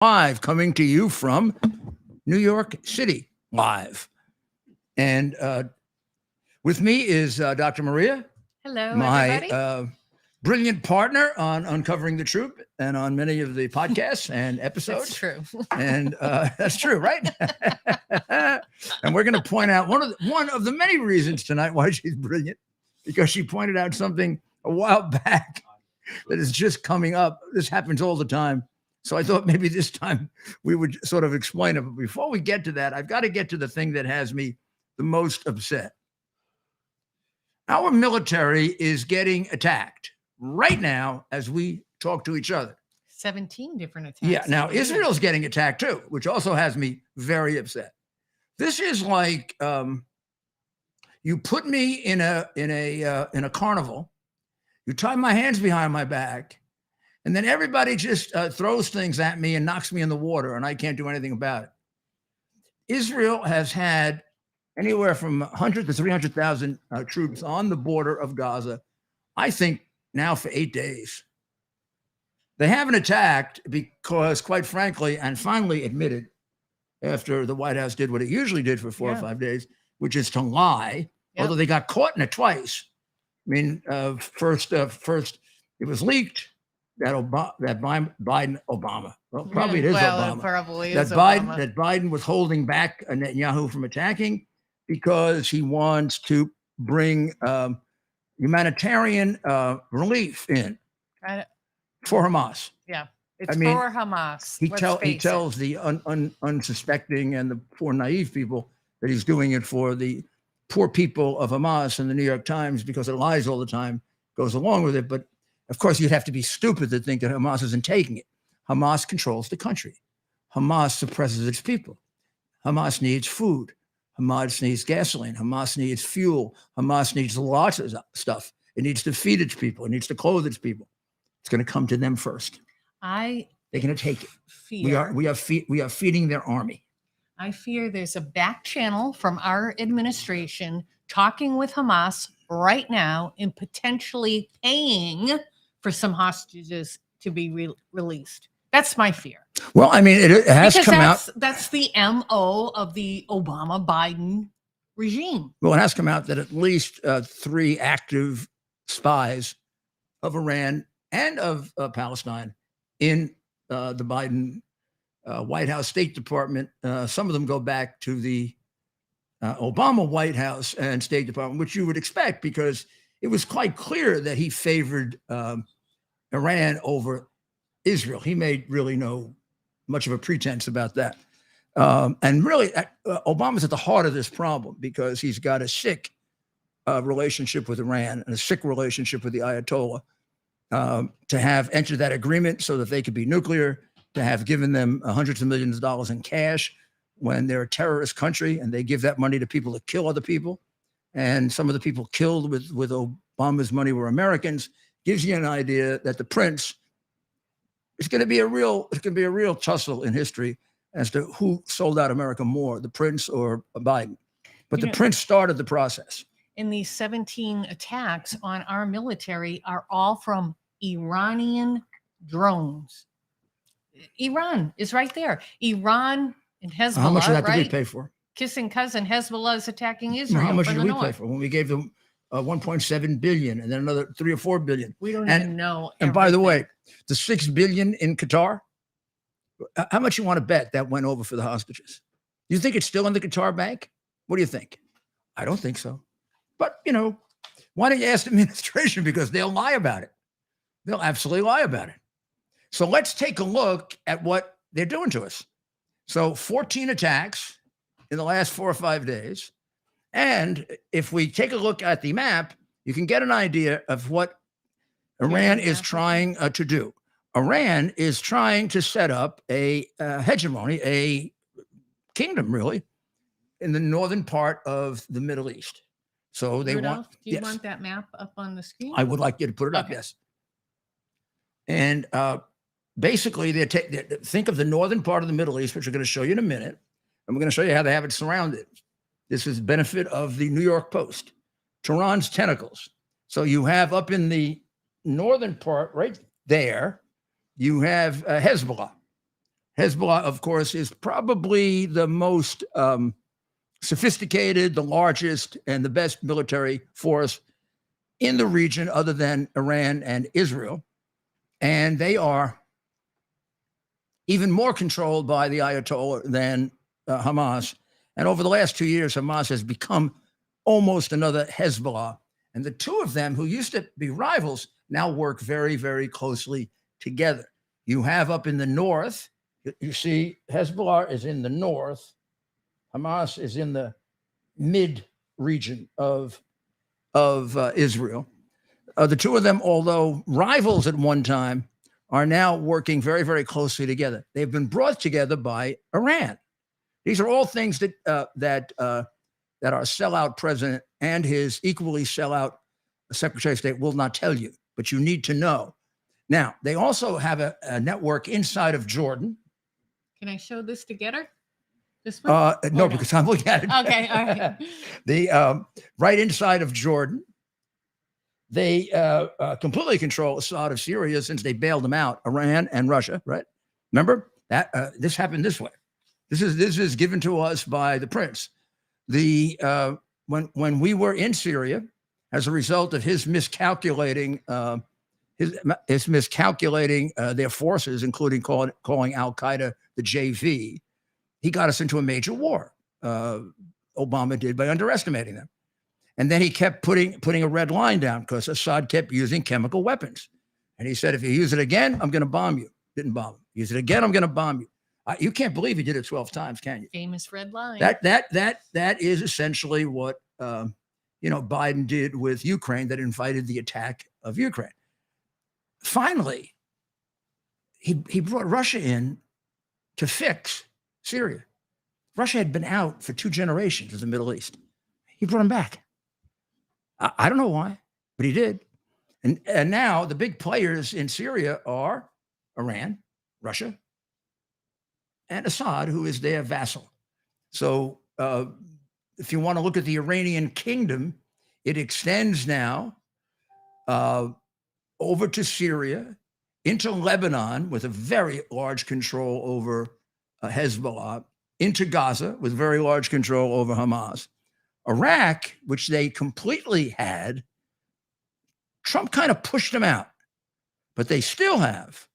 Live, coming to you from New York City, live. And with me is Dr. Maria, Hello, my everybody. brilliant partner on Uncovering the Truth and on many of the podcasts and That's episodes. true. And that's true, right? And we're going to point out one of the many reasons tonight why she's brilliant, because she pointed out something a while back that is just coming up. This happens all the time. So I thought maybe this time we would sort of explain it. But before we get to that, I've got to get to the thing that has me the most upset. Our military is getting attacked right now as we talk to each other. 17 different attacks. Yeah. Now over the years. Israel's getting attacked too, which also has me very upset. This is like you put me in a carnival, you tie my hands behind my back, and then everybody just throws things at me and knocks me in the water, and I can't do anything about it. Israel has had anywhere from 100 to 300,000 troops on the border of Gaza, I think now for 8 days. They haven't attacked because, quite frankly, and finally admitted, after the White House did what it usually did for 4 or 5 days, which is to lie, although they got caught in it twice. I mean, first it was leaked that Biden-Obama, well, probably it is Obama, It probably that is Biden Obama. that Biden was holding back Netanyahu from attacking because he wants to bring humanitarian relief in for Hamas. Yeah, it's I mean, for Hamas. He Let's tells the unsuspecting and the poor naive people that he's doing it for the poor people of Hamas, and the New York Times, because it lies all the time, goes along with it. But of course, you'd have to be stupid to think that Hamas isn't taking it. Hamas controls the country. Hamas suppresses its people. Hamas needs food. Hamas needs gasoline. Hamas needs fuel. Hamas needs lots of stuff. It needs to feed its people. It needs to clothe its people. It's going to come to them first. They're going to take it. We are feeding their army. I fear there's a back channel from our administration talking with Hamas right now and potentially paying for some hostages to be released. That's my fear. Well, I mean, it has come out. That's the MO of the Obama-Biden regime. Well, it has come out that at least 3 active spies of Iran and of Palestine in the Biden White House, State Department. Some of them go back to the Obama White House and State Department, which you would expect, because it was quite clear that he favored Iran over Israel. He made really no much of a pretense about that. And really, Obama's at the heart of this problem, because he's got a sick relationship with Iran and a sick relationship with the Ayatollah, to have entered that agreement so that they could be nuclear, to have given them hundreds of millions of dollars in cash when they're a terrorist country, and they give that money to people to kill other people. And some of the people killed with Obama's money were Americans. Gives you an idea that the prince is going to be a real tussle in history as to who sold out America more, the prince or Biden. But the prince started the process. And these 17 attacks on our military are all from Iranian drones. Iran is right there. Iran and Hezbollah, How much of that right? did we pay for? Kissing cousin Hezbollah is attacking Israel. How much from did the we north. pay for when we gave them 1.7 billion and then another 3 or 4 billion? We don't even know. And by the way, the 6 billion in Qatar, how much you want to bet that went over for the hostages? You think it's still in the Qatar bank? What do you think? I don't think so. But, why don't you ask the administration? Because they'll lie about it. They'll absolutely lie about it. So let's take a look at what they're doing to us. So 14 attacks in the last 4 or 5 days. And if we take a look at the map, you can get an idea of what Iran is trying to do. Iran is trying to set up a hegemony, a kingdom, really, in the northern part of the Middle East. So they Rudolph, want. do you want that map up on the screen? I would like you to put it up, yes. And basically, they think of the northern part of the Middle East, which we're going to show you in a minute. And we're going to show you how they have it surrounded. This is benefit of the New York Post. Tehran's tentacles. So you have up in the northern part, right there, you have Hezbollah. Hezbollah, of course, is probably the most sophisticated, the largest, and the best military force in the region other than Iran and Israel. And they are even more controlled by the Ayatollah than Hamas. And over the last 2 years, Hamas has become almost another Hezbollah. And the two of them, who used to be rivals, now work very, very closely together. You have up in the north, you see Hezbollah is in the north, Hamas is in the mid region of Israel. The two of them, although rivals at one time, are now working very, very closely together. They've been brought together by Iran. These are all things that our sellout president and his equally sellout Secretary of State will not tell you, but you need to know. Now, they also have a network inside of Jordan. Can I show this together? This one? No, because I'm looking at it. Okay, all right. The right inside of Jordan, they completely control Assad of Syria since they bailed him out, Iran and Russia, right? Remember that this happened this way. This is given to us by the prince. When we were in Syria, as a result of his miscalculating their forces, including calling Al Qaeda the JV, he got us into a major war. Obama did by underestimating them. And then he kept putting a red line down because Assad kept using chemical weapons. And he said, if you use it again, I'm going to bomb you. Didn't bomb him. Use it again, I'm going to bomb you. You can't believe he did it 12 times, can you? Famous red line. That is essentially what Biden did with Ukraine, that invited the attack of Ukraine. Finally, he brought Russia in to fix Syria. Russia had been out for 2 generations of the Middle East. He brought him back. I don't know why, but he did. And now the big players in Syria are Iran, Russia, and Assad, who is their vassal. So if you want to look at the Iranian kingdom, it extends now over to Syria, into Lebanon with a very large control over Hezbollah, into Gaza with very large control over Hamas. Iraq, which they completely had, Trump kind of pushed them out, but they still have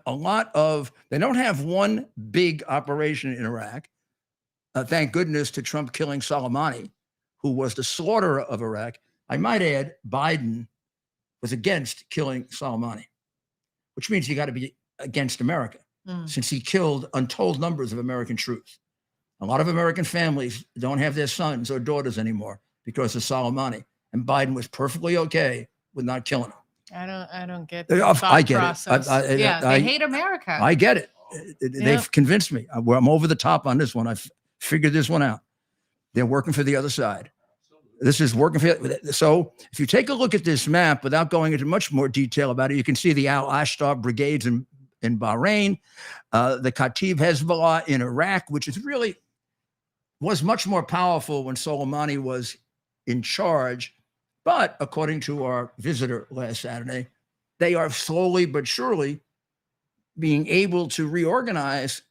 a lot of, they don't have one big operation in Iraq. Thank goodness to Trump killing Soleimani, who was the slaughterer of Iraq. I might add, Biden was against killing Soleimani, which means you got to be against America, since he killed untold numbers of American troops. A lot of American families don't have their sons or daughters anymore because of Soleimani, and Biden was perfectly okay with not killing them. I don't get the I get process. it. They hate America. I get it. They've convinced me. I'm over the top on this one. I've figured this one out. They're working for the other side. This is working for. So if you take a look at this map, without going into much more detail about it, you can see the Al-Ashtar brigades in Bahrain, the Kataib Hezbollah in Iraq, which is really was much more powerful when Soleimani was in charge. But according to our visitor last Saturday, they are slowly but surely being able to reorganize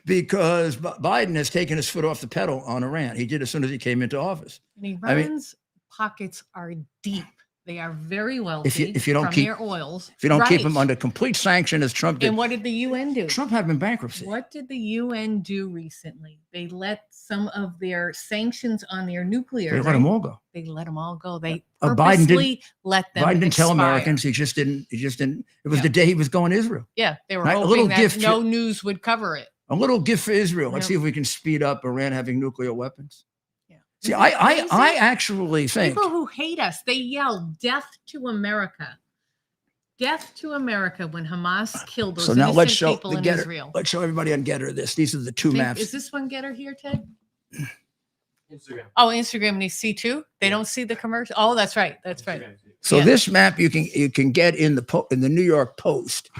because Biden has taken his foot off the pedal on Iran. He did as soon as he came into office. And Iran's pockets are deep. They are very wealthy if you don't from keep their oils. If you don't keep them under complete sanction, as Trump did. And what did the UN do? Trump had him in bankruptcy. What did the UN do recently? They let some of their sanctions on their nuclear. They let them all go. They let them all go. They Biden purposely let them. Biden didn't tell expire. Americans. He just didn't. It was the day he was going to Israel. Yeah, they were Right? hoping that no news would cover it. A little gift for Israel. Let's see if we can speed up Iran having nuclear weapons. Yeah. See, I actually think people who hate us, they yell "Death to America." Death to America when Hamas killed those innocent people in Israel. Let's show everybody on Getter this. These are the two maps. Is this one Getter here, Ted? Instagram. Oh, Instagram, and they see too. They don't see the commercial. Oh, that's right. That's right. So this map you can get in the New York Post,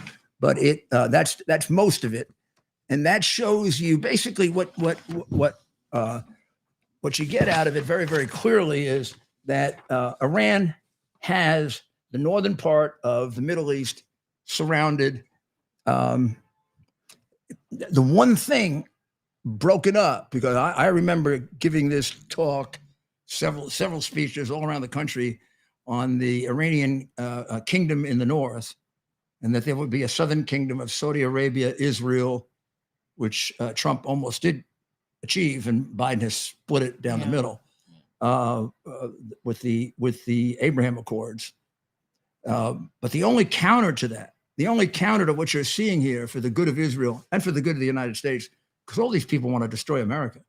but that's most of it, and that shows you basically what you get out of it very, very clearly is that Iran has the northern part of the Middle East surrounded. Um, the one thing broken up, because I remember giving this talk, several speeches all around the country on the Iranian kingdom in the north, and that there would be a southern kingdom of Saudi Arabia, Israel, which Trump almost did achieve, and Biden has split it down the middle with the Abraham Accords. But the only counter to that, the only counter to what you're seeing here for the good of Israel and for the good of the United States, because all these people want to destroy America,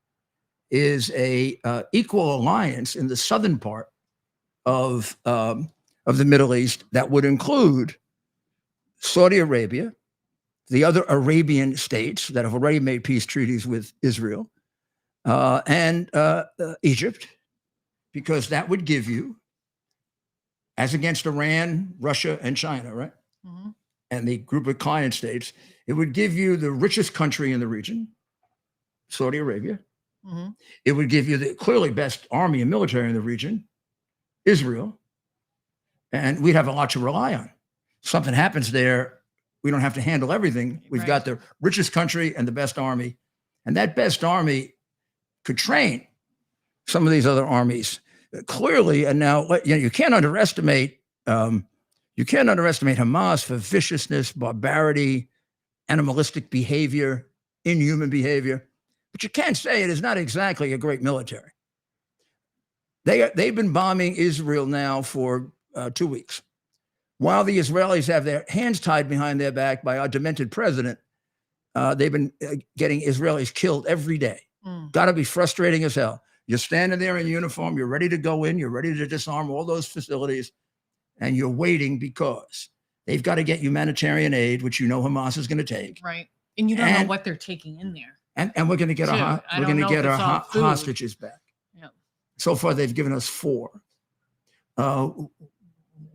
is a equal alliance in the southern part of the Middle East that would include Saudi Arabia, the other Arabian states that have already made peace treaties with Israel, and Egypt, because that would give you, as against Iran, Russia, and China, right? Mm-hmm. And the group of client states, it would give you the richest country in the region, Saudi Arabia. Mm-hmm. It would give you the clearly best army and military in the region, Israel. And we'd have a lot to rely on. Something happens there, we don't have to handle everything. We've got the richest country and the best army. And that best army could train some of these other armies clearly. And now, you can't underestimate Hamas for viciousness, barbarity, animalistic behavior, inhuman behavior. But you can't say it is not exactly a great military. They've been bombing Israel now for 2 weeks. While the Israelis have their hands tied behind their back by our demented president, they've been getting Israelis killed every day. Got to be frustrating as hell. You're standing there in uniform, you're ready to go in, you're ready to disarm all those facilities, and you're waiting because they've got to get humanitarian aid, which Hamas is going to take. Right. And you don't know what they're taking in there. And we're going to get our hostages back. Yeah. So far, they've given us 4.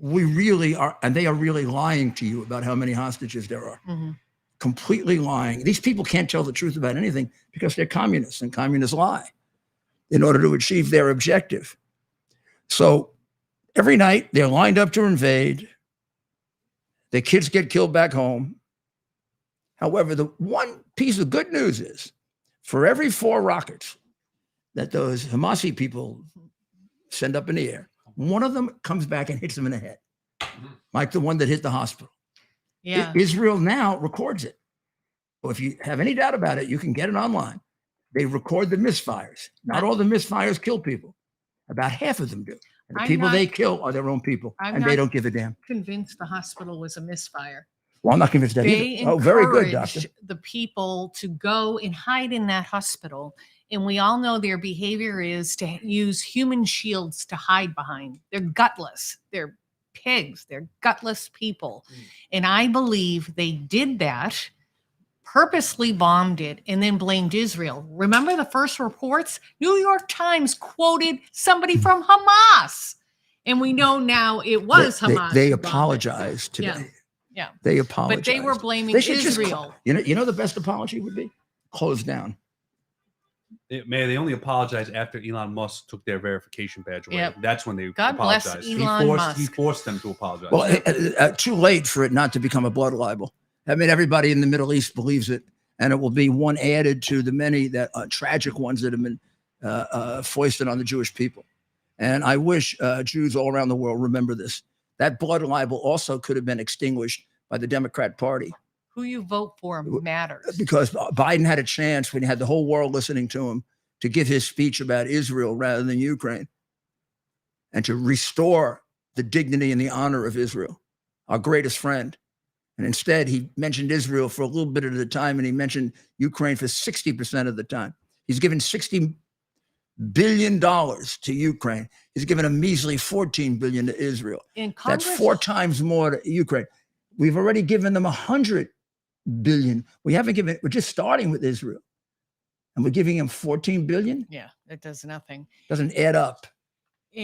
We really are, and they are really lying to you about how many hostages there are. Mm-hmm. Completely lying. These people can't tell the truth about anything because they're communists, and communists lie in order to achieve their objective. So every night they're lined up to invade. Their kids get killed back home. However, the one piece of good news is, for every 4 rockets that those Hamasi people send up in the air, one of them comes back and hits them in the head, like the one that hit the hospital. Yeah. Israel now records it. So if you have any doubt about it, you can get it online. They record the misfires. Not all the misfires kill people. About half of them do. And the people they kill are their own people, and they don't give a damn. Convinced the hospital was a misfire. Well, I'm not convinced that either. Oh, very good, doctor. The people to go and hide in that hospital. And we all know their behavior is to use human shields to hide behind. They're gutless. They're pigs. They're gutless people. And I believe they did that, purposely bombed it, and then blamed Israel. Remember the first reports? New York Times quoted somebody from Hamas. And we know now it was Hamas. They apologized today. Yeah. They apologized. But they were blaming Israel. You know the best apology would be? Close down. They only apologized after Elon Musk took their verification badge away. Yep. That's when they God apologized. Bless Elon Musk. He forced them to apologize. Well, too late for it not to become a blood libel. I mean, everybody in the Middle East believes it, and it will be one added to the many tragic ones that have been foisted on the Jewish people. And I wish Jews all around the world remember this. That blood libel also could have been extinguished by the Democrat Party. Who you vote for matters. Because Biden had a chance, when he had the whole world listening to him, to give his speech about Israel rather than Ukraine, and to restore the dignity and the honor of Israel, our greatest friend. And instead, he mentioned Israel for a little bit at a time, and he mentioned Ukraine for 60% of the time. He's given $60 billion to Ukraine. He's given a measly $14 billion to Israel. That's 4 times more to Ukraine. We've already given them $100 billion. We're just starting with Israel. And we're giving them $14 billion? Yeah, it does nothing. Doesn't add up.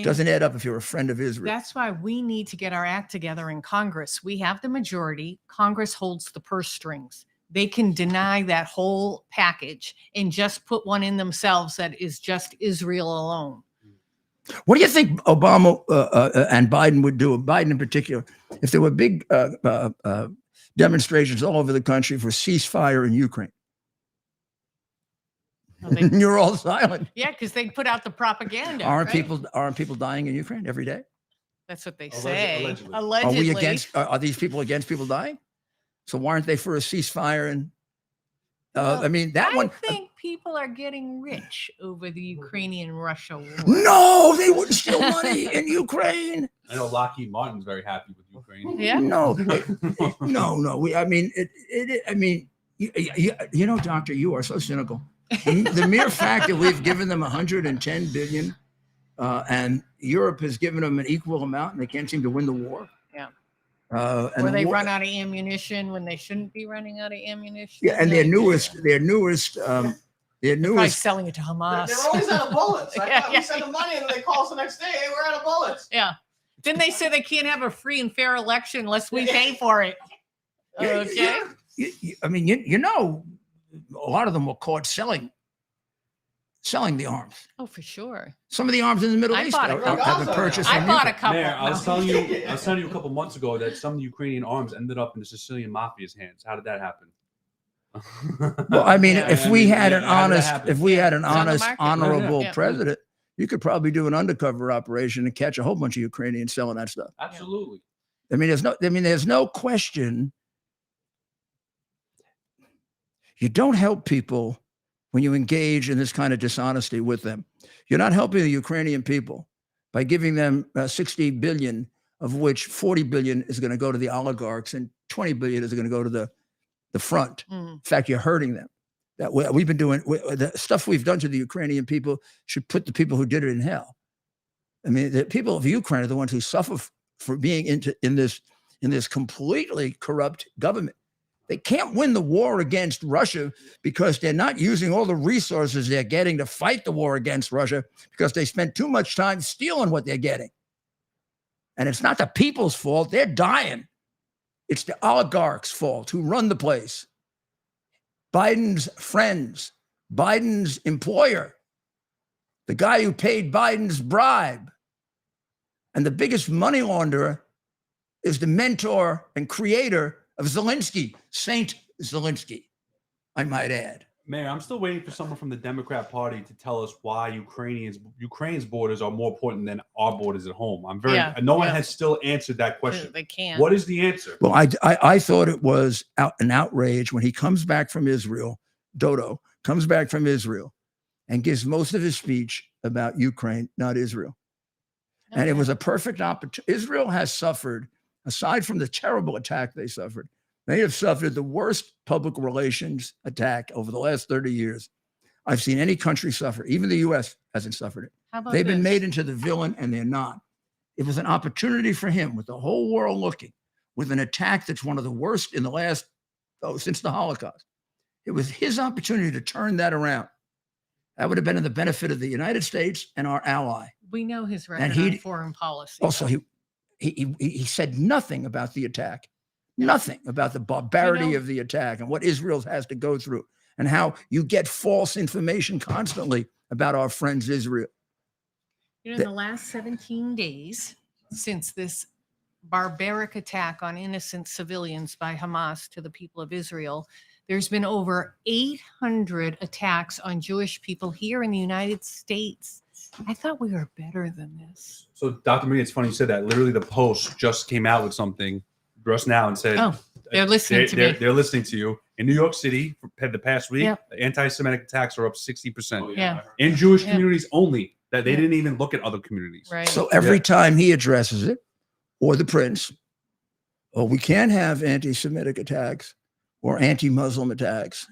Doesn't add up if you're a friend of Israel. That's why we need to get our act together in Congress. We have the majority. Congress holds the purse strings. They can deny that whole package and just put one in themselves that is just Israel alone. What do you think Obama and Biden would do, Biden in particular, if there were big demonstrations all over the country for ceasefire in Ukraine. Well, they- You're all silent. yeah, because they put out the propaganda. Aren't right? people dying in Ukraine every day? That's what they Alleged- say. allegedly. Are Allegedly. we against? Are these people against people dying? So why aren't they for a ceasefire? And Well, I mean that I one. think people are getting rich over the Ukrainian-Russia war. No, they wouldn't steal money in Ukraine. I know Lockheed Martin's very happy with Ukraine. Yeah. No, no. I mean, I mean, you know, Doctor, you are so cynical. The mere fact that we've given them 110 billion, and Europe has given them an equal amount, and they can't seem to win the war. Yeah. And Or the they war- run out of ammunition when they shouldn't be running out of ammunition. Yeah, and their Like, newest, probably newest. selling it to Hamas. They're always out of bullets. I Yeah, thought yeah. we send them money and then they call us the next day. Hey, we're out of bullets. Yeah. Didn't they say they can't have a free and fair election unless we pay for it? Okay. I mean, you know, a lot of them were caught selling the arms. Oh, for sure. Some of the arms in the Middle I East bought a have couple. been purchased I from bought a Ukraine. couple. Mayor, I was No. telling you a couple months ago that some Ukrainian arms ended up in the Sicilian mafia's hands. How did that happen? Well, I mean, Yeah, if we had an how did that honest, happen? if we had an It's on the honest, market. honorable Yeah. president, you could probably do an undercover operation and catch a whole bunch of Ukrainians selling that stuff. Absolutely. I mean, there's no question. You don't help people when you engage in this kind of dishonesty with them. You're not helping the Ukrainian people by giving them 60 billion, of which 40 billion is going to go to the oligarchs and 20 billion is going to go to the front. Mm. In fact, you're hurting them. That we've been doing the stuff we've done to the Ukrainian people should put the people who did it in hell. I mean, the people of Ukraine are the ones who suffer for being in this completely corrupt government. They can't win the war against Russia because they're not using all the resources they're getting to fight the war against Russia because they spent too much time stealing what they're getting. And it's not the people's fault. They're dying. It's the oligarchs' fault who run the place. Biden's friends, Biden's employer, the guy who paid Biden's bribe. And the biggest money launderer is the mentor and creator of Zelensky, Saint Zelensky, I might add. Mayor, I'm still waiting for someone from the Democrat Party to tell us why Ukraine's borders are more important than our borders at home. No one has still answered that question. They can't. What is the answer? Well, I thought it was an outrage when he comes back from Israel, Dodo comes back from Israel and gives most of his speech about Ukraine, not Israel. And it was a perfect opportunity. Israel has suffered, aside from the terrible attack they suffered, they have suffered the worst public relations attack over the last 30 years I've seen any country suffer. Even the U.S. hasn't suffered it. How about They've been this? made into the villain, and they're not. It was an opportunity for him, with the whole world looking, with an attack that's one of the worst in the last, since the Holocaust. It was his opportunity to turn that around. That would have been in the benefit of the United States and our ally. We know his record And on foreign policy. Also, he said nothing about the attack, nothing about the barbarity of the attack and what Israel has to go through and how you get false information constantly about our friends Israel. In the last 17 days, since this barbaric attack on innocent civilians by Hamas to the people of Israel, there's been over 800 attacks on Jewish people here in the United States. I thought we were better than this. So, Dr. Marie, it's funny you said that. Literally, the Post just came out with something just now and said, Oh, they're listening to me. They're listening to you. In New York City, for the past week, Yeah. anti-Semitic attacks are up 60%. Yeah. In Jewish Yeah. communities only, that they Yeah. didn't even look at other communities. Right. So every time he addresses it, or the prince, we can't have anti-Semitic attacks or anti-Muslim attacks.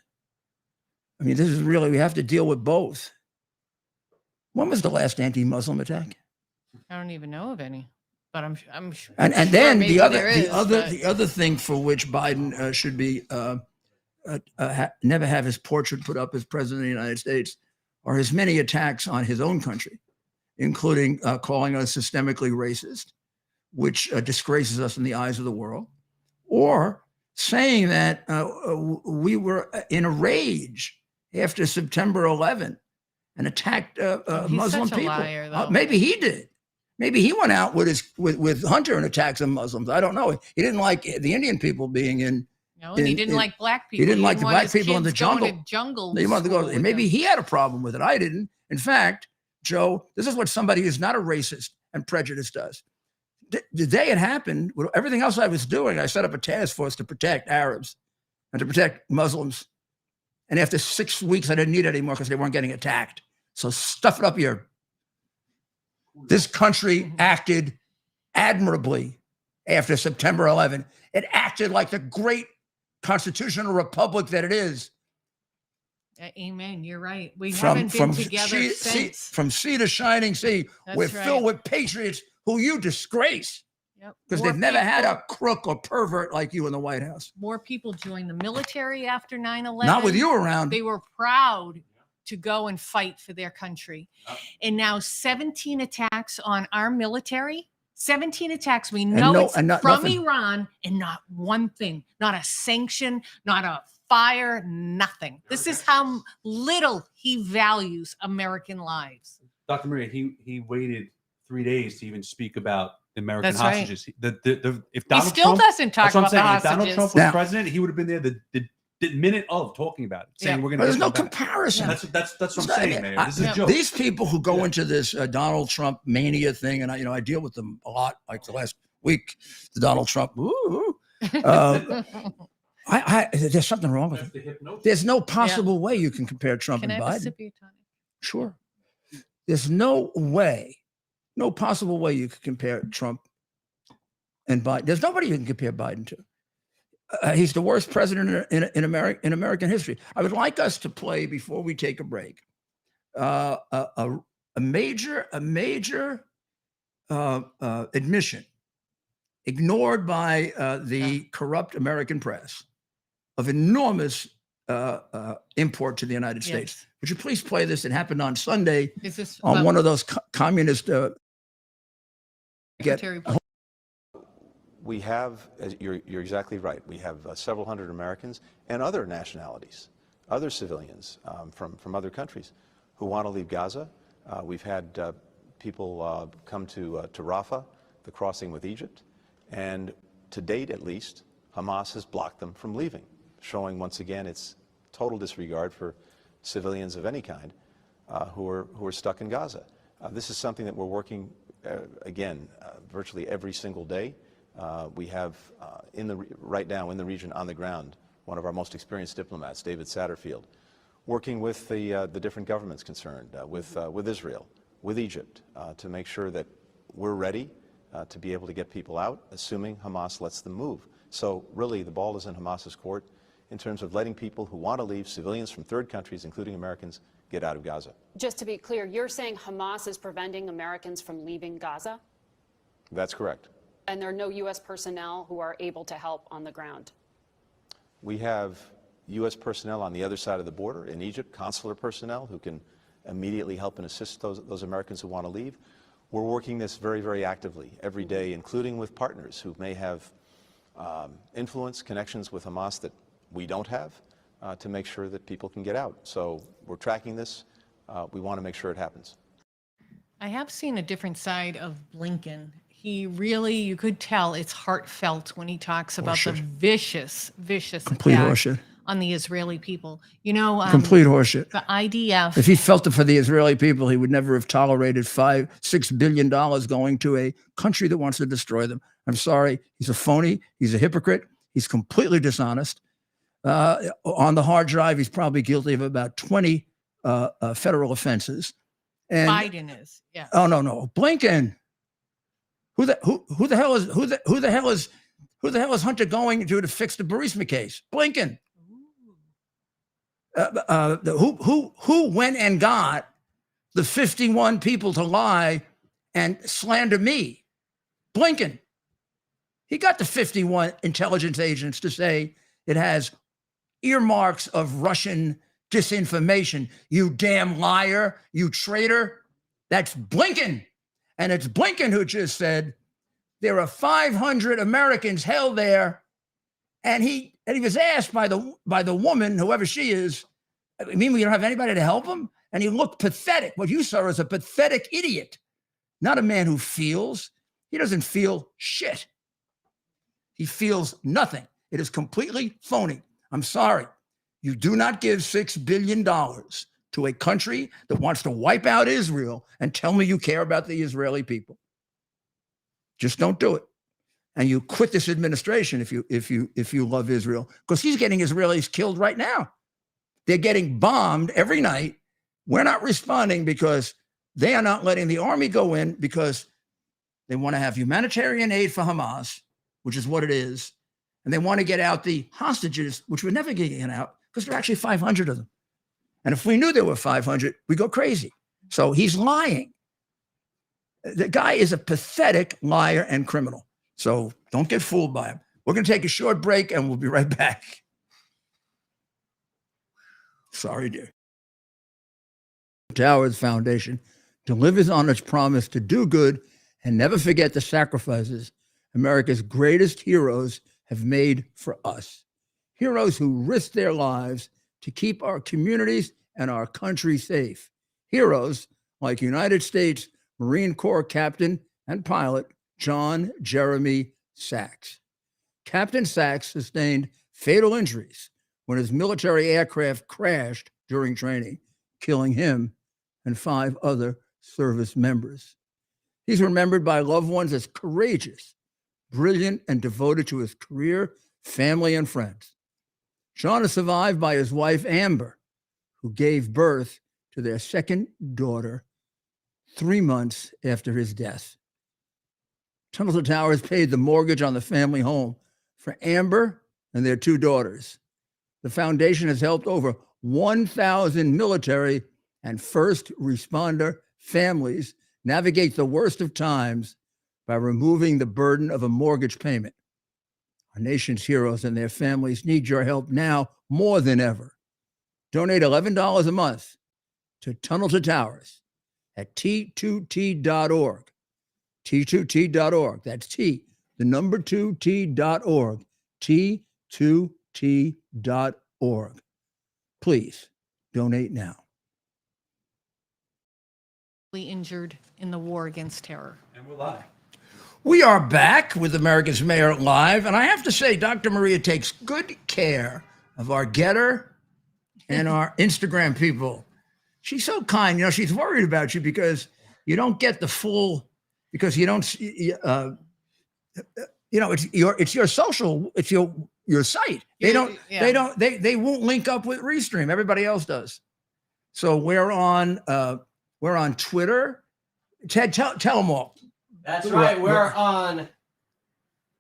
I mean, this is really, we have to deal with both. When was the last anti-Muslim attack? I don't even know of any, but I'm sure. And sure then maybe the there is, but- other thing for which Biden should be never have his portrait put up as president of the United States are his many attacks on his own country, including calling us systemically racist, which disgraces us in the eyes of the world, or saying that we were in a rage after September 11 and attacked He's Muslim such a people. liar, though. Maybe he did. Maybe he went out with Hunter and attacked some Muslims. I don't know. He didn't like the Indian people being in No, and he didn't like black people. He didn't like the want black his people in the kids going jungle. to jungle He wanted to school go, with and maybe them. he had a problem with it. I didn't. In fact, Joe, this is what somebody who's not a racist and prejudiced does. The day it happened, with everything else I was doing, I set up a task force to protect Arabs and to protect Muslims. And after 6 weeks, I didn't need it anymore because they weren't getting attacked. So stuff it up here. This country acted admirably after September 11. It acted like the great constitutional republic that it is. Amen. You're right. We haven't been together since. From sea to shining sea, we're filled with patriots who you disgrace. Because they've never had a crook or pervert like you in the White House. More people joined the military after 9/11. Not with you around. They were proud to go and fight for their country. And now 17 attacks on our military. 17 attacks. We know it's from nothing. Iran, and not one thing, not a sanction, not a fire, nothing. This is how little he values American lives. Dr. Maria, he waited 3 days to even speak about the American hostages. Right. If Donald he still Trump, doesn't talk about the hostages. If Donald Trump was president, he would have been there the minute of talking about it, saying we're going to. There's no comparison. Yeah. That's what I'm saying, Mayor. This is a joke. These people who go into this Donald Trump mania thing, and I deal with them a lot. Like the last week, the Donald Trump. There's something wrong with it. There's no possible way you can compare Trump and Biden. Sure. There's no possible way you could compare Trump and Biden. There's nobody you can compare Biden to. He's the worst president in American history. I would like us to play, before we take a break, a major admission ignored by the corrupt American press of enormous import to the United States. Yes. Would you please play this? It happened on Sunday on about one of those communist. We have, you're exactly right, we have several hundred Americans and other nationalities, other civilians from other countries who want to leave Gaza. We've had people come to Rafah, the crossing with Egypt, and to date at least, Hamas has blocked them from leaving, showing once again its total disregard for civilians of any kind who are stuck in Gaza. This is something that we're working, again, virtually every single day. We have right now in the region on the ground one of our most experienced diplomats, David Satterfield, working with the different governments concerned, with Israel, with Egypt, to make sure that we're ready to be able to get people out, assuming Hamas lets them move. So really, the ball is in Hamas's court in terms of letting people who want to leave, civilians from third countries, including Americans, get out of Gaza. Just to be clear, you're saying Hamas is preventing Americans from leaving Gaza? That's correct. And there are no U.S. personnel who are able to help on the ground? We have U.S. personnel on the other side of the border in Egypt, consular personnel who can immediately help and assist those Americans who want to leave. We're working this very, very actively every day, including with partners who may have influence, connections with Hamas that we don't have, to make sure that people can get out. So we're tracking this. We want to make sure it happens. I have seen a different side of Blinken. He really, you could tell it's heartfelt when he talks about the vicious complete attack horseshit on the Israeli people. You know, complete horseshit. The IDF. If he felt it for the Israeli people, he would never have tolerated $5-6 billion going to a country that wants to destroy them. I'm sorry. He's a phony. He's a hypocrite. He's completely dishonest. On the hard drive, he's probably guilty of about 20 federal offenses. And Biden is, yeah. Oh no, Blinken. Who the hell is Hunter going to fix the Burisma case? Blinken. Who went and got the 51 people to lie and slander me? Blinken. He got the 51 intelligence agents to say it has earmarks of Russian disinformation. You damn liar, you traitor. That's Blinken. And it's Blinken who just said there are 500 Americans held there. And he was asked by the woman, whoever she is, I mean, we don't have anybody to help him? And he looked pathetic. What you saw is a pathetic idiot, not a man who feels. He doesn't feel shit. He feels nothing. It is completely phony. I'm sorry. You do not give $6 billion to a country that wants to wipe out Israel and tell me you care about the Israeli people. Just don't do it. And you quit this administration if you love Israel, because he's getting Israelis killed right now. They're getting bombed every night. We're not responding because they are not letting the army go in, because they want to have humanitarian aid for Hamas, which is what it is. And they want to get out the hostages, which we're never getting out because there are actually 500 of them. And if we knew there were 500, we'd go crazy. So he's lying. The guy is a pathetic liar and criminal. So don't get fooled by him. We're going to take a short break and we'll be right back. Sorry, dear. Towers Foundation delivers on its promise to do good and never forget the sacrifices America's greatest heroes have made for us. Heroes who risked their lives to keep our communities and our country safe. Heroes like United States Marine Corps Captain and pilot John Jeremy Sachs. Captain Sachs sustained fatal injuries when his military aircraft crashed during training, killing him and 5 other service members. He's remembered by loved ones as courageous, brilliant, and devoted to his career, family, and friends. John is survived by his wife, Amber, who gave birth to their second daughter 3 months after his death. Tunnel to Towers paid the mortgage on the family home for Amber and their 2 daughters. The foundation has helped over 1,000 military and first responder families navigate the worst of times by removing the burden of a mortgage payment. Our nation's heroes and their families need your help now more than ever. Donate $11 a month to Tunnel to Towers at T2T.org. T2T.org. That's T, the number 2T.org. T2T.org. Please donate now. Injured in the war against terror. And we're live. We are back with America's Mayor Live, and I have to say, Dr. Maria takes good care of our Getter and our Instagram people. She's so kind. You know, she's worried about you because you don't get the full, because you don't, you know, it's your social, it's your site. They won't link up with Restream. Everybody else does. So we're on Twitter. Ted, tell them all. That's right. We're on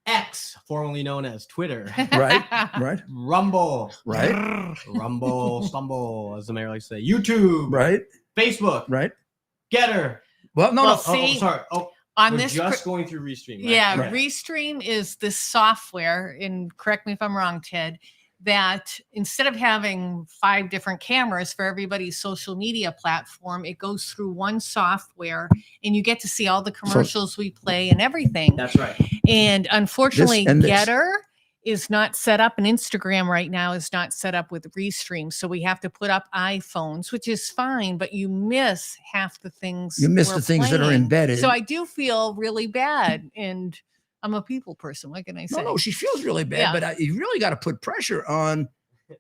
X, formerly known as Twitter. Right. Rumble. Right. Rumble, stumble, as the mayor likes to say. YouTube. Right. Facebook. Right. Getter. Well, no, Well, no. see, sorry. on we're this just going through Restream. Right? Yeah, Right. Restream is this software, and correct me if I'm wrong, Ted, that instead of having 5 different cameras for everybody's social media platform, it goes through one software and you get to see all the commercials we play and everything. That's right. And unfortunately, and this. Getter is not set up, and Instagram right now is not set up with Restream. So we have to put up iPhones, which is fine, but you miss half the things. You miss we're the things that are playing. embedded. So I do feel really bad, and I'm a people person. What can I say? No, she feels really bad, Yeah. but you really got to put pressure on.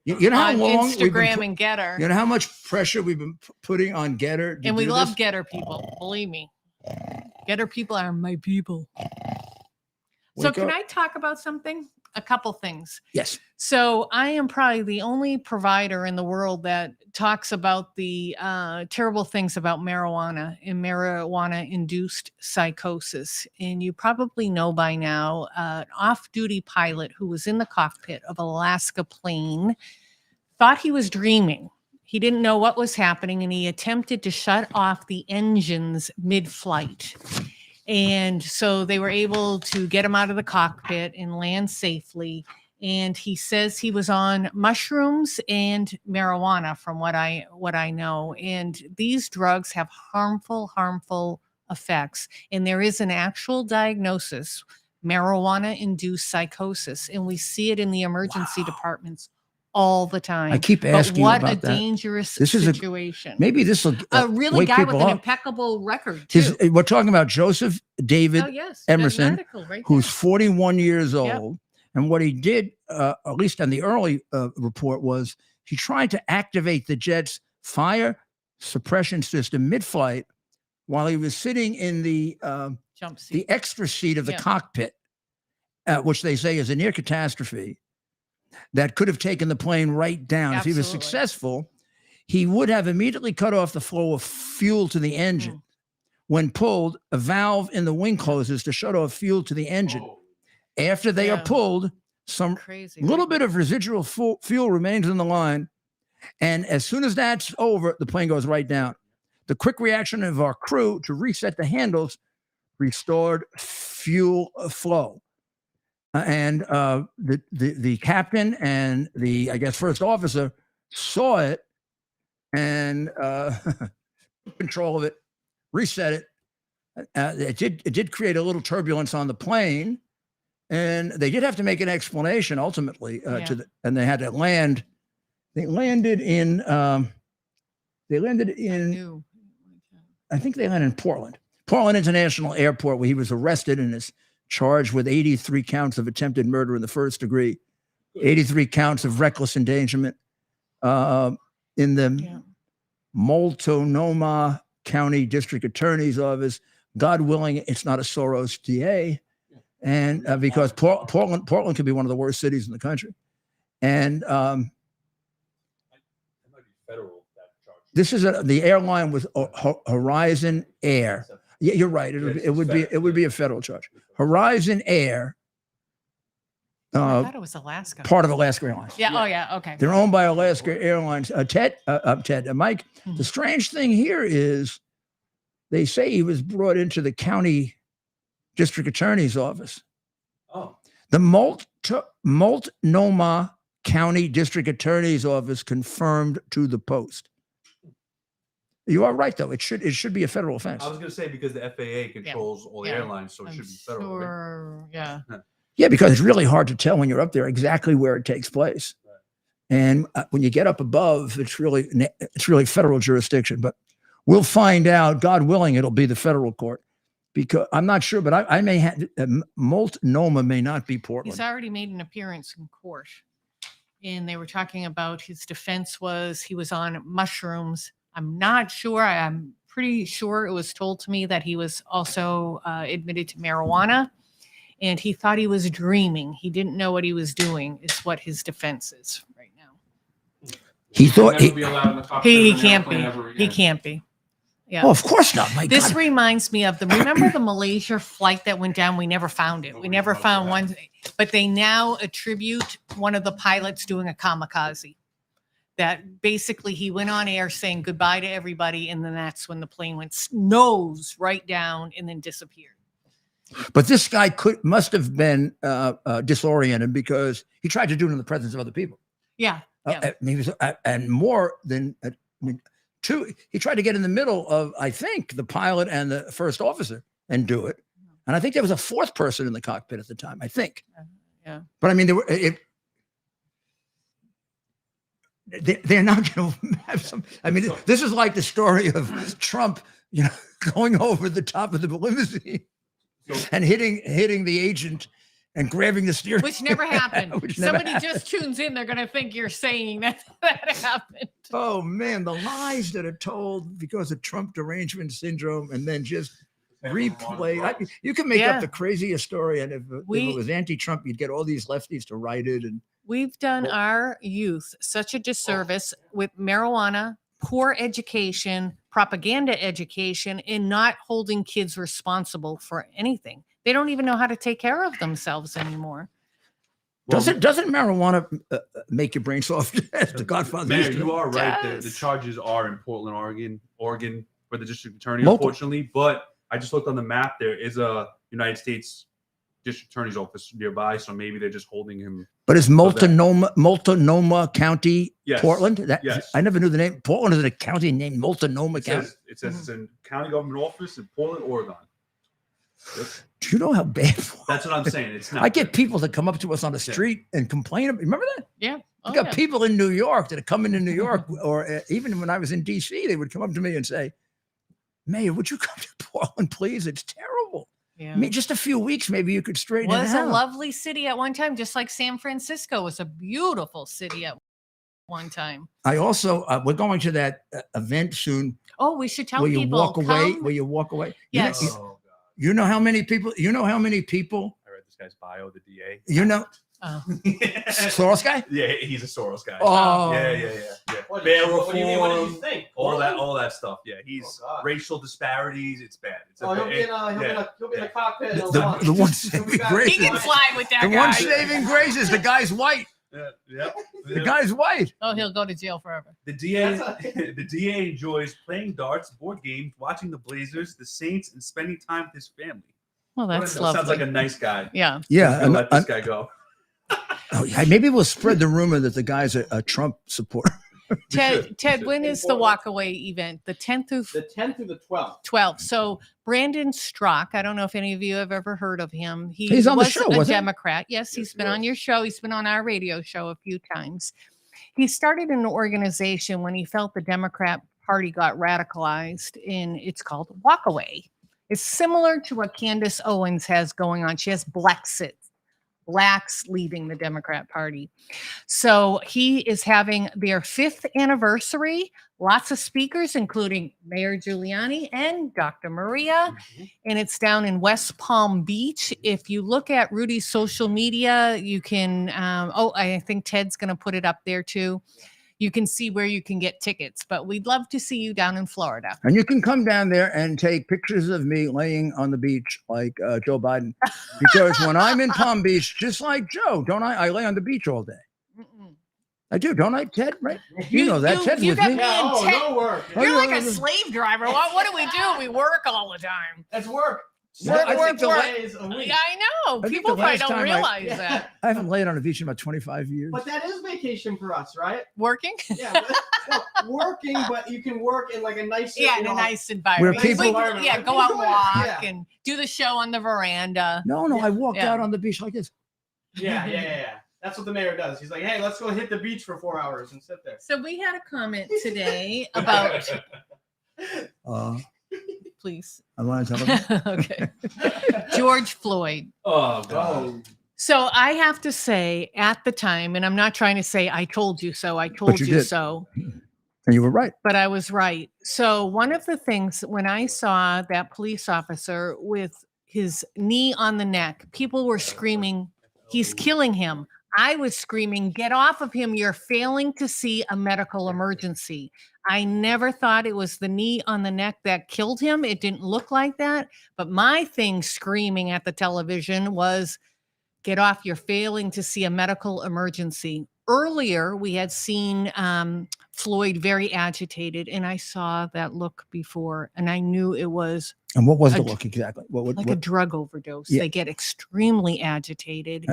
You know how on long we've been Instagram and Getter. You know how much pressure we've been putting on Getter, to And we do love this? Getter people. Believe me. Getter people are my people. So Wake can up. I talk about something? A couple things. Yes. So I am probably the only provider in the world that talks about the terrible things about marijuana and marijuana-induced psychosis. And you probably know by now, an off-duty pilot who was in the cockpit of Alaska plane thought he was dreaming. He didn't know what was happening, and he attempted to shut off the engines mid-flight. And so they were able to get him out of the cockpit and land safely. And he says he was on mushrooms and marijuana, from what I know. And these drugs have harmful effects. And there is an actual diagnosis, marijuana-induced psychosis. And we see it in the emergency departments all the time. I keep asking you but what about a that. dangerous This is situation. Maybe this will a really wake guy with people an up. impeccable record too. We're talking about Joseph David Oh yes, there's an Emerson, article right who's there. 41 years Yep. old, And what he did, at least on the early report, was he tried to activate the jet's fire suppression system mid-flight while he was sitting in the Jump seat. the extra seat of the Yeah. cockpit, which they say is a near catastrophe that could have taken the plane right down. If he was Absolutely. successful, he would have immediately cut off the flow of fuel to the engine. When pulled, a valve in the wing closes to shut off fuel to the engine. Oh, After they are Yeah. pulled, some Crazy. little right? bit of residual fuel remains in the line. And as soon as that's over, the plane goes right down. The quick reaction of our crew to reset the handles restored fuel flow. The captain and the, I guess, first officer saw it and took control of it, reset it. It did create a little turbulence on the plane, and they did have to make an explanation ultimately and they had to land. They landed in. New. I think they landed in Portland International Airport, where he was arrested and is charged with 83 counts of attempted murder in the first degree, 83 counts of reckless endangerment in the Multnomah County District Attorney's Office. God willing, it's not a Soros DA, and because Portland could be one of the worst cities in the country, and federal, that charge. this is the airline was Horizon Air. Yeah, you're right. It would be a federal charge. Horizon Air, I thought it was Alaska. part of Alaska Airlines. Yeah. Oh, yeah. Okay. They're owned by Alaska Airlines. Mike, the strange thing here is they say he was brought into the county district attorney's office. Oh, The Multnomah County District Attorney's Office confirmed to the Post. You are right, though. It should be a federal offense. I was going to say because the FAA controls all the Yeah. airlines, so it I'm should be federal. right? sure. Yeah. Yeah, because it's really hard to tell when you're up there exactly where it takes place. Right. And when you get up above, it's really federal jurisdiction. But we'll find out. God willing, it'll be the federal court. Because I'm not sure, but I may have Multnomah may not be Portland. He's already made an appearance in court. And they were talking about his defense was he was on mushrooms. I'm not sure. I'm pretty sure it was told to me that he was also admitted to marijuana. And he thought he was dreaming. He didn't know what he was doing, is what his defense is right now. He thought Never be allowed in the cockpit He of an can't be. airplane ever He again. can't be. Yeah. Oh, of course not. My This God. reminds me of remember the Malaysia flight that went down? We never found it. We Nobody never knows found that. one, but they now attribute one of the pilots doing a kamikaze. That basically he went on air saying goodbye to everybody, and then that's when the plane went nose right down and then disappeared. But this guy must have been disoriented because he tried to do it in the presence of other people. Yeah. Yeah. And more than two, he tried to get in the middle of, I think, the pilot and the first officer and do it. And I think there was a fourth person in the cockpit at the time, I think. Yeah. But I mean, they're not going to have some. I mean, this is like the story of Trump, going over the top of the limousine and hitting the agent and grabbing the steering. Which never happened. Which never Somebody happened. just tunes in, they're going to think you're saying that happened. Oh man, the lies that are told because of Trump derangement syndrome, and then just replay. You can make Yeah. up the craziest story, and if it was anti-Trump, you'd get all these lefties to write it. And We've done our youth such a disservice with marijuana, poor education, propaganda education, and not holding kids responsible for anything. They don't even know how to take care of themselves anymore. doesn't marijuana make your brain soft? As the Godfather. Mayor, used to? you are right. The Yes. charges are in Portland, Oregon for the district attorney, Local. unfortunately. But I just looked on the map. There is a United States district attorney's office nearby, so maybe they're just holding him. But is Multnomah County Yes. Portland? Yes. I never knew the name. Portland is a county named Multnomah It County. says it's in county government office in Portland, Oregon. Yep. Do you know how bad? That's what I'm saying. It's not. I get people that come up to us on the street and complain. Remember that? Yeah. We got people in New York that are coming to New York, or even when I was in DC, they would come up to me and say, "Mayor, would you come to Portland, please? It's terrible." Yeah. I mean, just a few weeks, maybe you could straighten it Was a out. lovely city at one time, just like San Francisco was a beautiful city at one time. I also, we're going to that event soon Oh, we should tell where you people. walk away, come. where you walk away. Yes. You know how many people, I read this guy's bio, the DA. you know, Oh. Soros guy? Yeah, he's a Soros guy. Oh. Yeah. What, Bail what do you mean? What did you reform, think? all Horrible? that stuff. Yeah, he's Oh, God. racial disparities. It's bad. It's Oh, he'll be in a cockpit. in a The launch. one He'll saving be back. grace. He can fly with that The guy. one saving grace is the guy's white. The guy's white. Oh, he'll go to jail forever. The DA, the DA enjoys playing darts, board games, watching the Blazers, the Saints, and spending time with his family. Well, that's Sounds lovely. like a nice guy. Yeah. Yeah. Gonna let this guy go. Oh, yeah, maybe we'll spread the rumor that the guy's a Trump supporter. Ted, when is the walkaway event? The 10th through The 10th through the 12th. 12th. So Brandon Strzok, I don't know if any of you have ever heard of him. He's on the was show, a wasn't he? Democrat. Yes, he's he been on was. your show. He's been on our radio show a few times. He started an organization when he felt the Democrat Party got radicalized, and it's called Walkaway. It's similar to what Candace Owens has going on. She has blacks leaving the Democrat Party. So he is having their 5th anniversary. Lots of speakers, including Mayor Giuliani and Dr. Maria. And it's down in West Palm Beach. If you look at Rudy's social media, you can, I think Ted's going to put it up there too. You can see where you can get tickets, but we'd love to see you down in Florida. And you can come down there and take pictures of me laying on the beach like Joe Biden. Because when I'm in Palm Beach, just like Joe, don't I lay on the beach all day. Mm-mm. I do, don't I, Ted? Right? You know that. Ted's you with got me. me Yeah, and oh, Ted. no work. Oh, You're yeah, like yeah, a yeah. slave driver. What do we do? We work all the time. That's work. Well, I think the la- days a week. Yeah, I know. think People the probably last don't time realize Yeah. that. I haven't laid on a beach in about 25 years. But that is vacation for us, right? Working? Yeah, but, well, working, but you can work in like a nice, Yeah, in a nice environment. Where people- Yeah, go out and walk Yeah. and do the show on the veranda. No, I walked Yeah. out on the beach like this. Yeah. That's what the mayor does. He's like, hey, let's go hit the beach for 4 hours and sit there. So we had a comment today about, please. I want to talk about Okay. George Floyd. Oh God. So I have to say at the time, and I'm not trying to say I told you so, I told you you did. so, And you were right. but I was right. So one of the things when I saw that police officer with his knee on the neck, people were screaming, he's killing him. I was screaming, get off of him. You're failing to see a medical emergency. I never thought it was the knee on the neck that killed him. It didn't look like that. But my thing screaming at the television was, get off. You're failing to see a medical emergency. Earlier, we had seen Floyd very agitated, and I saw that look before, and I knew it was And what was A the dr- look exactly? What? like a drug overdose. Yeah. They get extremely agitated.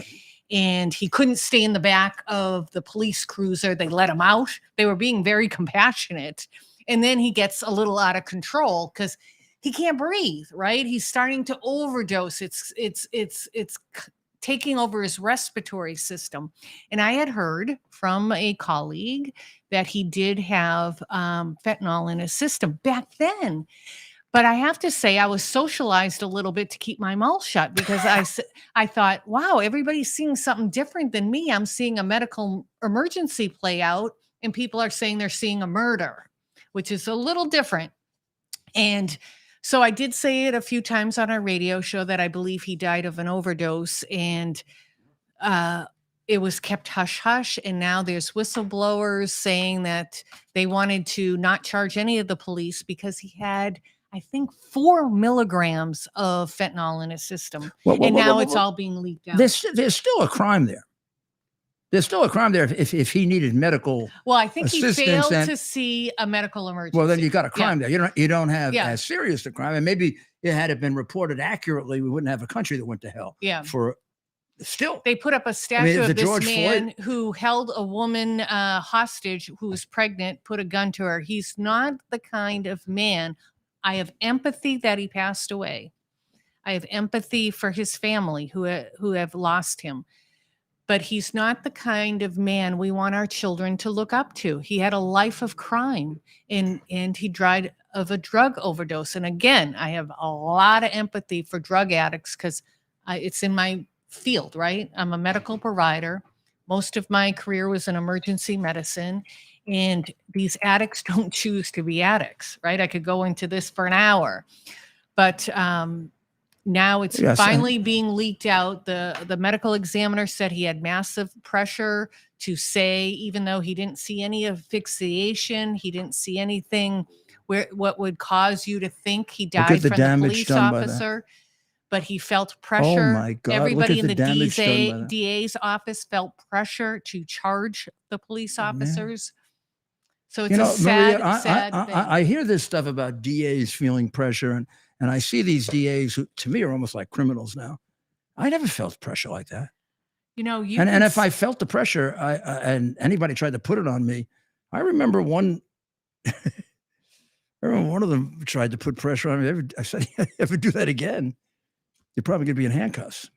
And he couldn't stay in the back of the police cruiser. They let him out. They were being very compassionate. And then he gets a little out of control because he can't breathe, right? He's starting to overdose. It's taking over his respiratory system. And I had heard from a colleague that he did have fentanyl in his system back then. But I have to say, I was socialized a little bit to keep my mouth shut because I thought, wow, everybody's seeing something different than me. I'm seeing a medical emergency play out, and people are saying they're seeing a murder, which is a little different. And so I did say it a few times on our radio show that I believe he died of an overdose, and it was kept hush hush. And now there's whistleblowers saying that they wanted to not charge any of the police because he had, I think, 4 milligrams of fentanyl in his system. And now it's all being leaked out. There's still a crime there. There's still a crime there if he needed medical. Well, I think he assistance failed and- to see a medical emergency. Well, then you got a crime there. You don't have Yeah. as serious a crime, and maybe had it been reported accurately, we wouldn't have a country that went to hell. Yeah. For still, They put up a statue the of this George man Floyd- who held a woman hostage who was pregnant, put a gun to her. He's not the kind of man. I have empathy that he passed away. I have empathy for his family who have lost him. but he's not the kind of man we want our children to look up to. He had a life of crime, and he died of a drug overdose. And again, I have a lot of empathy for drug addicts because it's in my field, right? I'm a medical provider. Most of my career was in emergency medicine, and these addicts don't choose to be addicts, right? I could go into this for an hour, but now it's finally being leaked out. The medical examiner said he had massive pressure to say, even though he didn't see any asphyxiation, he didn't see anything what would cause you to think he died from the police officer. But he felt pressure. Oh my God. Everybody in the DA's office felt pressure to charge the police officers. So it's sad, Maria, sad thing. I hear this stuff about DAs feeling pressure, and I see these DAs who, to me, are almost like criminals now. I never felt pressure like that. And if I felt the pressure, and anybody tried to put it on me, I remember one. I remember one of them tried to put pressure on me. I said, "Ever do that again, you're probably going to be in handcuffs."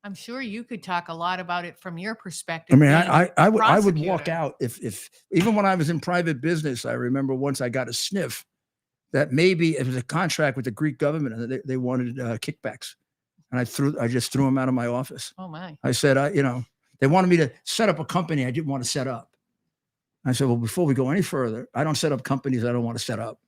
I'm sure you could talk a lot about it from your perspective. I mean, I would walk out if even when I was in private business. I remember once I got a sniff that maybe it was a contract with the Greek government and they wanted kickbacks, and I just threw them out of my office. Oh my! I said, they wanted me to set up a company I didn't want to set up. I said, well, before we go any further, I don't set up companies I don't want to set up.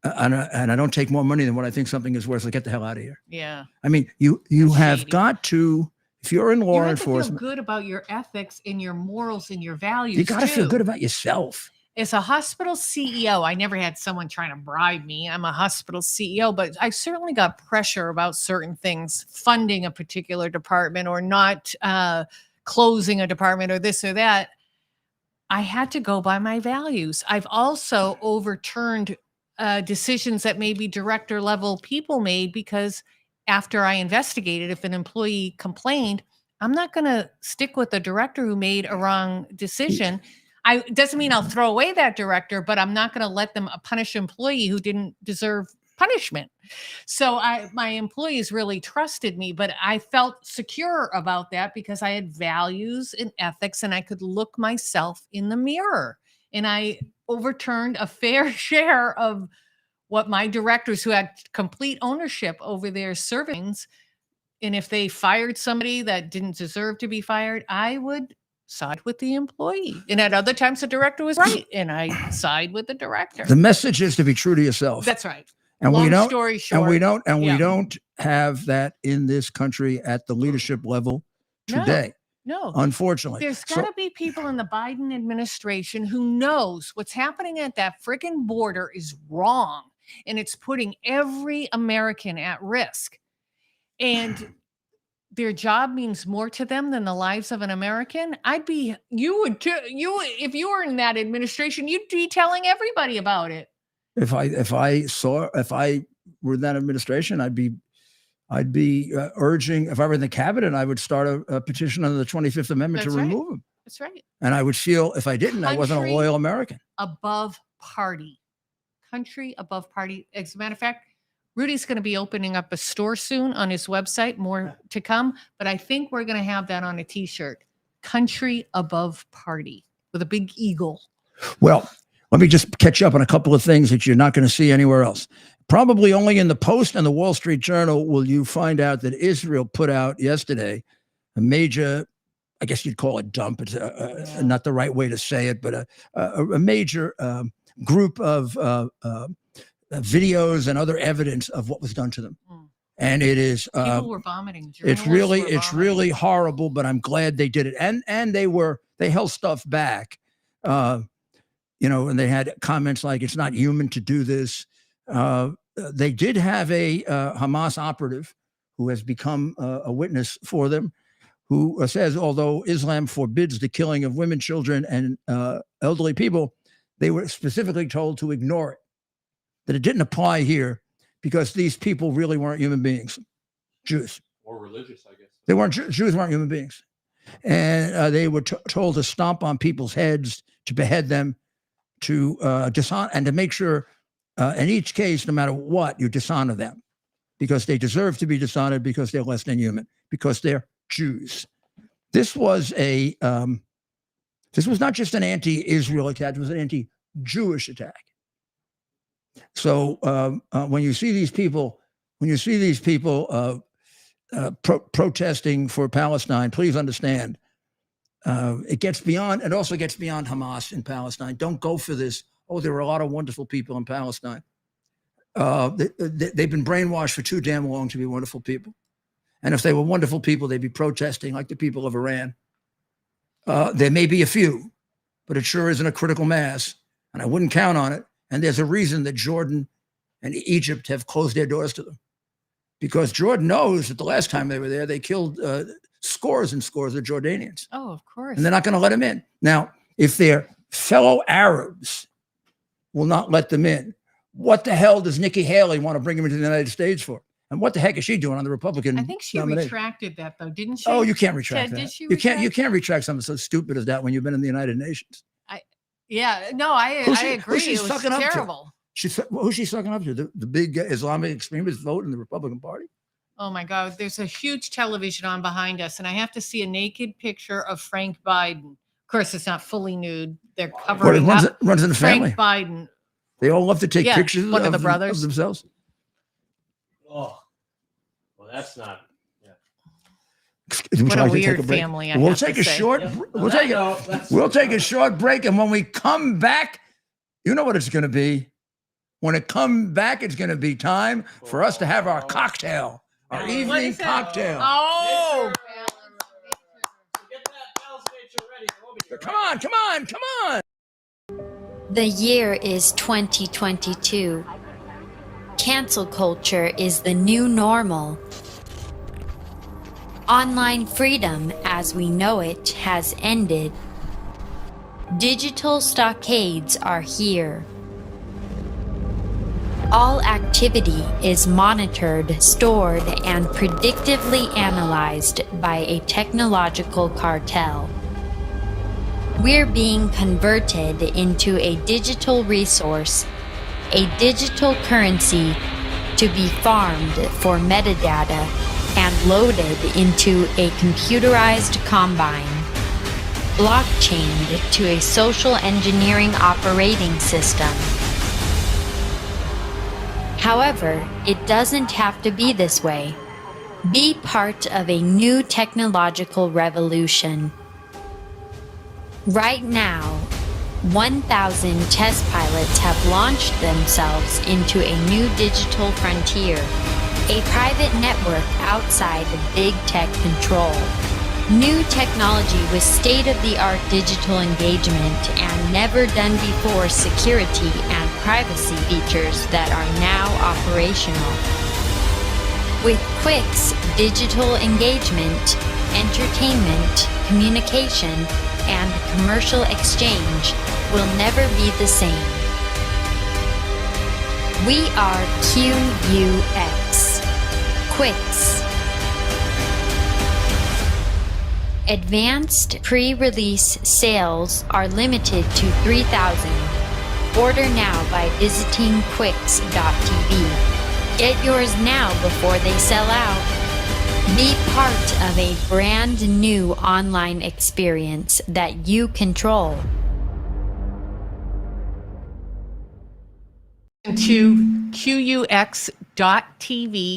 And I don't take more money than what I think something is worth. So get the hell out of here. Yeah. I mean, you have got to, if you're in law enforcement, feel good about your ethics and your morals and your values. You got to feel good about yourself. As a hospital CEO, I never had someone trying to bribe me. I'm a hospital CEO, but I certainly got pressure about certain things, funding a particular department or not closing a department or this or that. I had to go by my values. I've also overturned decisions that maybe director level people made because after I investigated, if an employee complained, I'm not going to stick with the director who made a wrong decision. Doesn't mean I'll throw away that director, but I'm not going to let them punish an employee who didn't deserve punishment. So my employees really trusted me, but I felt secure about that because I had values and ethics and I could look myself in the mirror. And I overturned a fair share of what my directors who had complete ownership over their servings. And if they fired somebody that didn't deserve to be fired, I would side with the employee. And at other times the director was right and I side with the director. The message is to be true to yourself. That's right. And Long story short. we don't have that in this country at the leadership level today. No, unfortunately. There's got to be people in the Biden administration who knows what's happening at that freaking border is wrong. And it's putting every American at risk. And their job means more to them than the lives of an American. You would too. If you were in that administration, you'd be telling everybody about it. If I were in that administration, I'd be urging, if I were in the cabinet, I would start a petition under the 25th Amendment to remove him. That's right. And I would feel if I didn't, I wasn't a loyal American. Above party. Country above party. As a matter of fact, Rudy's going to be opening up a store soon on his website, more to come, but I think we're going to have that on a t-shirt. Country above party with a big eagle. Well, let me just catch up on a couple of things that you're not going to see anywhere else. Probably only in the Post and the Wall Street Journal will you find out that Israel put out yesterday a major, I guess you'd call it dump. It's not the right way to say it, but a major group of videos and other evidence of what was done to them. And it is people were vomiting. It's really horrible, but I'm glad they did it. And they held stuff back. And they had comments like, it's not human to do this. They did have a Hamas operative who has become a witness for them, who says, although Islam forbids the killing of women, children, and elderly people, they were specifically told to ignore it, that it didn't apply here because these people really weren't human beings, Jews. Or religious, I guess. They weren't, Jews weren't human beings. And they were told to stomp on people's heads, to behead them, to dishonor, and to make sure in each case, no matter what, you dishonor them because they deserve to be dishonored because they're less than human, because they're Jews. This was a this was not just an anti-Israel attack; it was an anti-Jewish attack. So when you see these people, protesting for Palestine, please understand it also gets beyond Hamas in Palestine. Don't go for this. Oh, there are a lot of wonderful people in Palestine. They've been brainwashed for too damn long to be wonderful people. And if they were wonderful people, they'd be protesting like the people of Iran. There may be a few, but it sure isn't a critical mass. And I wouldn't count on it. And there's a reason that Jordan and Egypt have closed their doors to them. Because Jordan knows that the last time they were there, they killed scores and scores of Jordanians. Oh, of course. And they're not going to let them in. Now, if their fellow Arabs will not let them in, what the hell does Nikki Haley want to bring them into the United States for? And what the heck is she doing on the Republican I think she nomination? retracted that, though, didn't she? Oh, you can't retract Ted, that. did she You can't retract? retract something so stupid as that when you've been in the United Nations. Yeah, no, I agree. Who's she It was sucking up to? terrible. Who's she sucking up to? The big Islamic extremist vote in the Republican Party? Oh my God, there's a huge television on behind us, and I have to see a naked picture of Frank Biden. Of course, it's not fully nude. They're But it covering up runs in the family. Frank Biden. They all love to take Yeah, pictures one of the of brothers. themselves. Oh, well, that's not. Would What you a like to take weird break? family, I We'll have to take a say. short. Yeah. We'll take a short break, and when we come back, you know what it's going to be. When it comes back, it's going to be time for us to have our cocktail, our What evening is it? cocktail. Oh, Get that Bell's nature ready. We'll be Come on, come on, come on. The year is 2022. Cancel culture is the new normal. Online freedom, as we know it, has ended. Digital stockades are here. All activity is monitored, stored, and predictively analyzed by a technological cartel. We're being converted into a digital resource, a digital currency to be farmed for metadata and loaded into a computerized combine, blockchained to a social engineering operating system. However, it doesn't have to be this way. Be part of a new technological revolution. Right now, 1,000 test pilots have launched themselves into a new digital frontier, a private network outside of big tech control. New technology with state-of-the-art digital engagement and never-done-before security and privacy features that are now operational. With Quick's digital engagement, entertainment, communication, and commercial exchange will never be the same. We are QUX. Quicks. Advanced pre-release sales are limited to 3,000. Order now by visiting quicks.tv. Get yours now before they sell out. Be part of a brand new online experience that you control. to QUX.tv.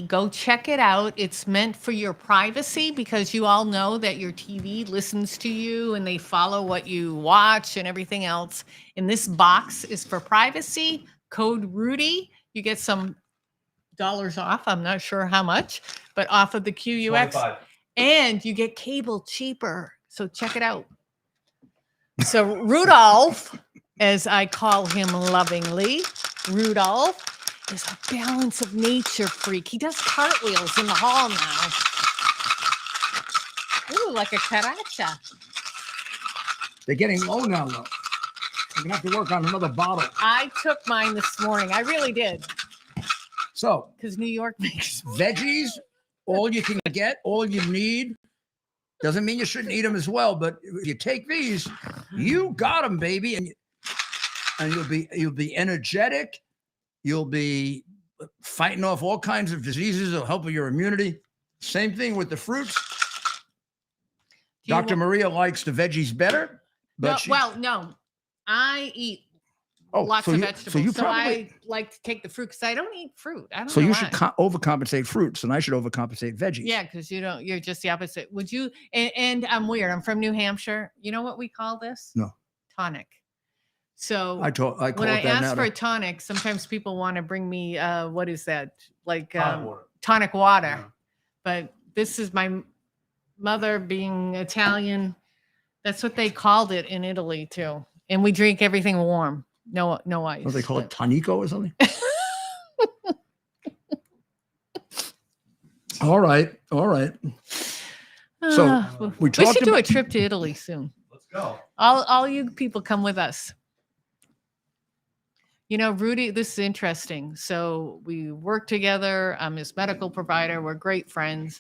Go check it out. It's meant for your privacy because you all know that your TV listens to you and they follow what you watch and everything else. And this box is for privacy. Code Rudy. You get some dollars off. I'm not sure how much, but off of the QUX. 25. And you get cable cheaper. So check it out. So Rudolph, as I call him lovingly, Rudolph is a balance of nature freak. He does cartwheels in the hall now. Ooh, like a caracha. They're getting low now, though. I'm going to have to work on another bottle. I took mine this morning. I really did. So, Because New York makes veggies, all you can get, all you need. Doesn't mean you shouldn't eat them as well, but if you take these, you got them, baby, and you'll be energetic. You'll be fighting off all kinds of diseases. It'll help with your immunity. Same thing with the fruits. Do you Dr. Maria likes the veggies better, but No, she, well, no, I eat lots so of you, vegetables. So you So probably, I like to take the fruit because I don't eat fruit. I don't so know you why. should overcompensate fruits, and I should overcompensate veggies. Yeah, because you're just the opposite. Would you? And I'm weird. I'm from New Hampshire. You know what we call this? No. Tonic. So I call when I it that ask now. for a tonic, sometimes people want to bring me what is that? Like Tonic water. tonic water. Yeah. But this is my mother being Italian. That's what they called it in Italy too. And we drink everything warm. No ice. What do they call it? Tonico or something? All right. So, we we talked should do a about- trip to Italy soon. Let's go. All you people come with us. You know, Rudy, this is interesting. So we work together. I'm his medical provider. We're great friends.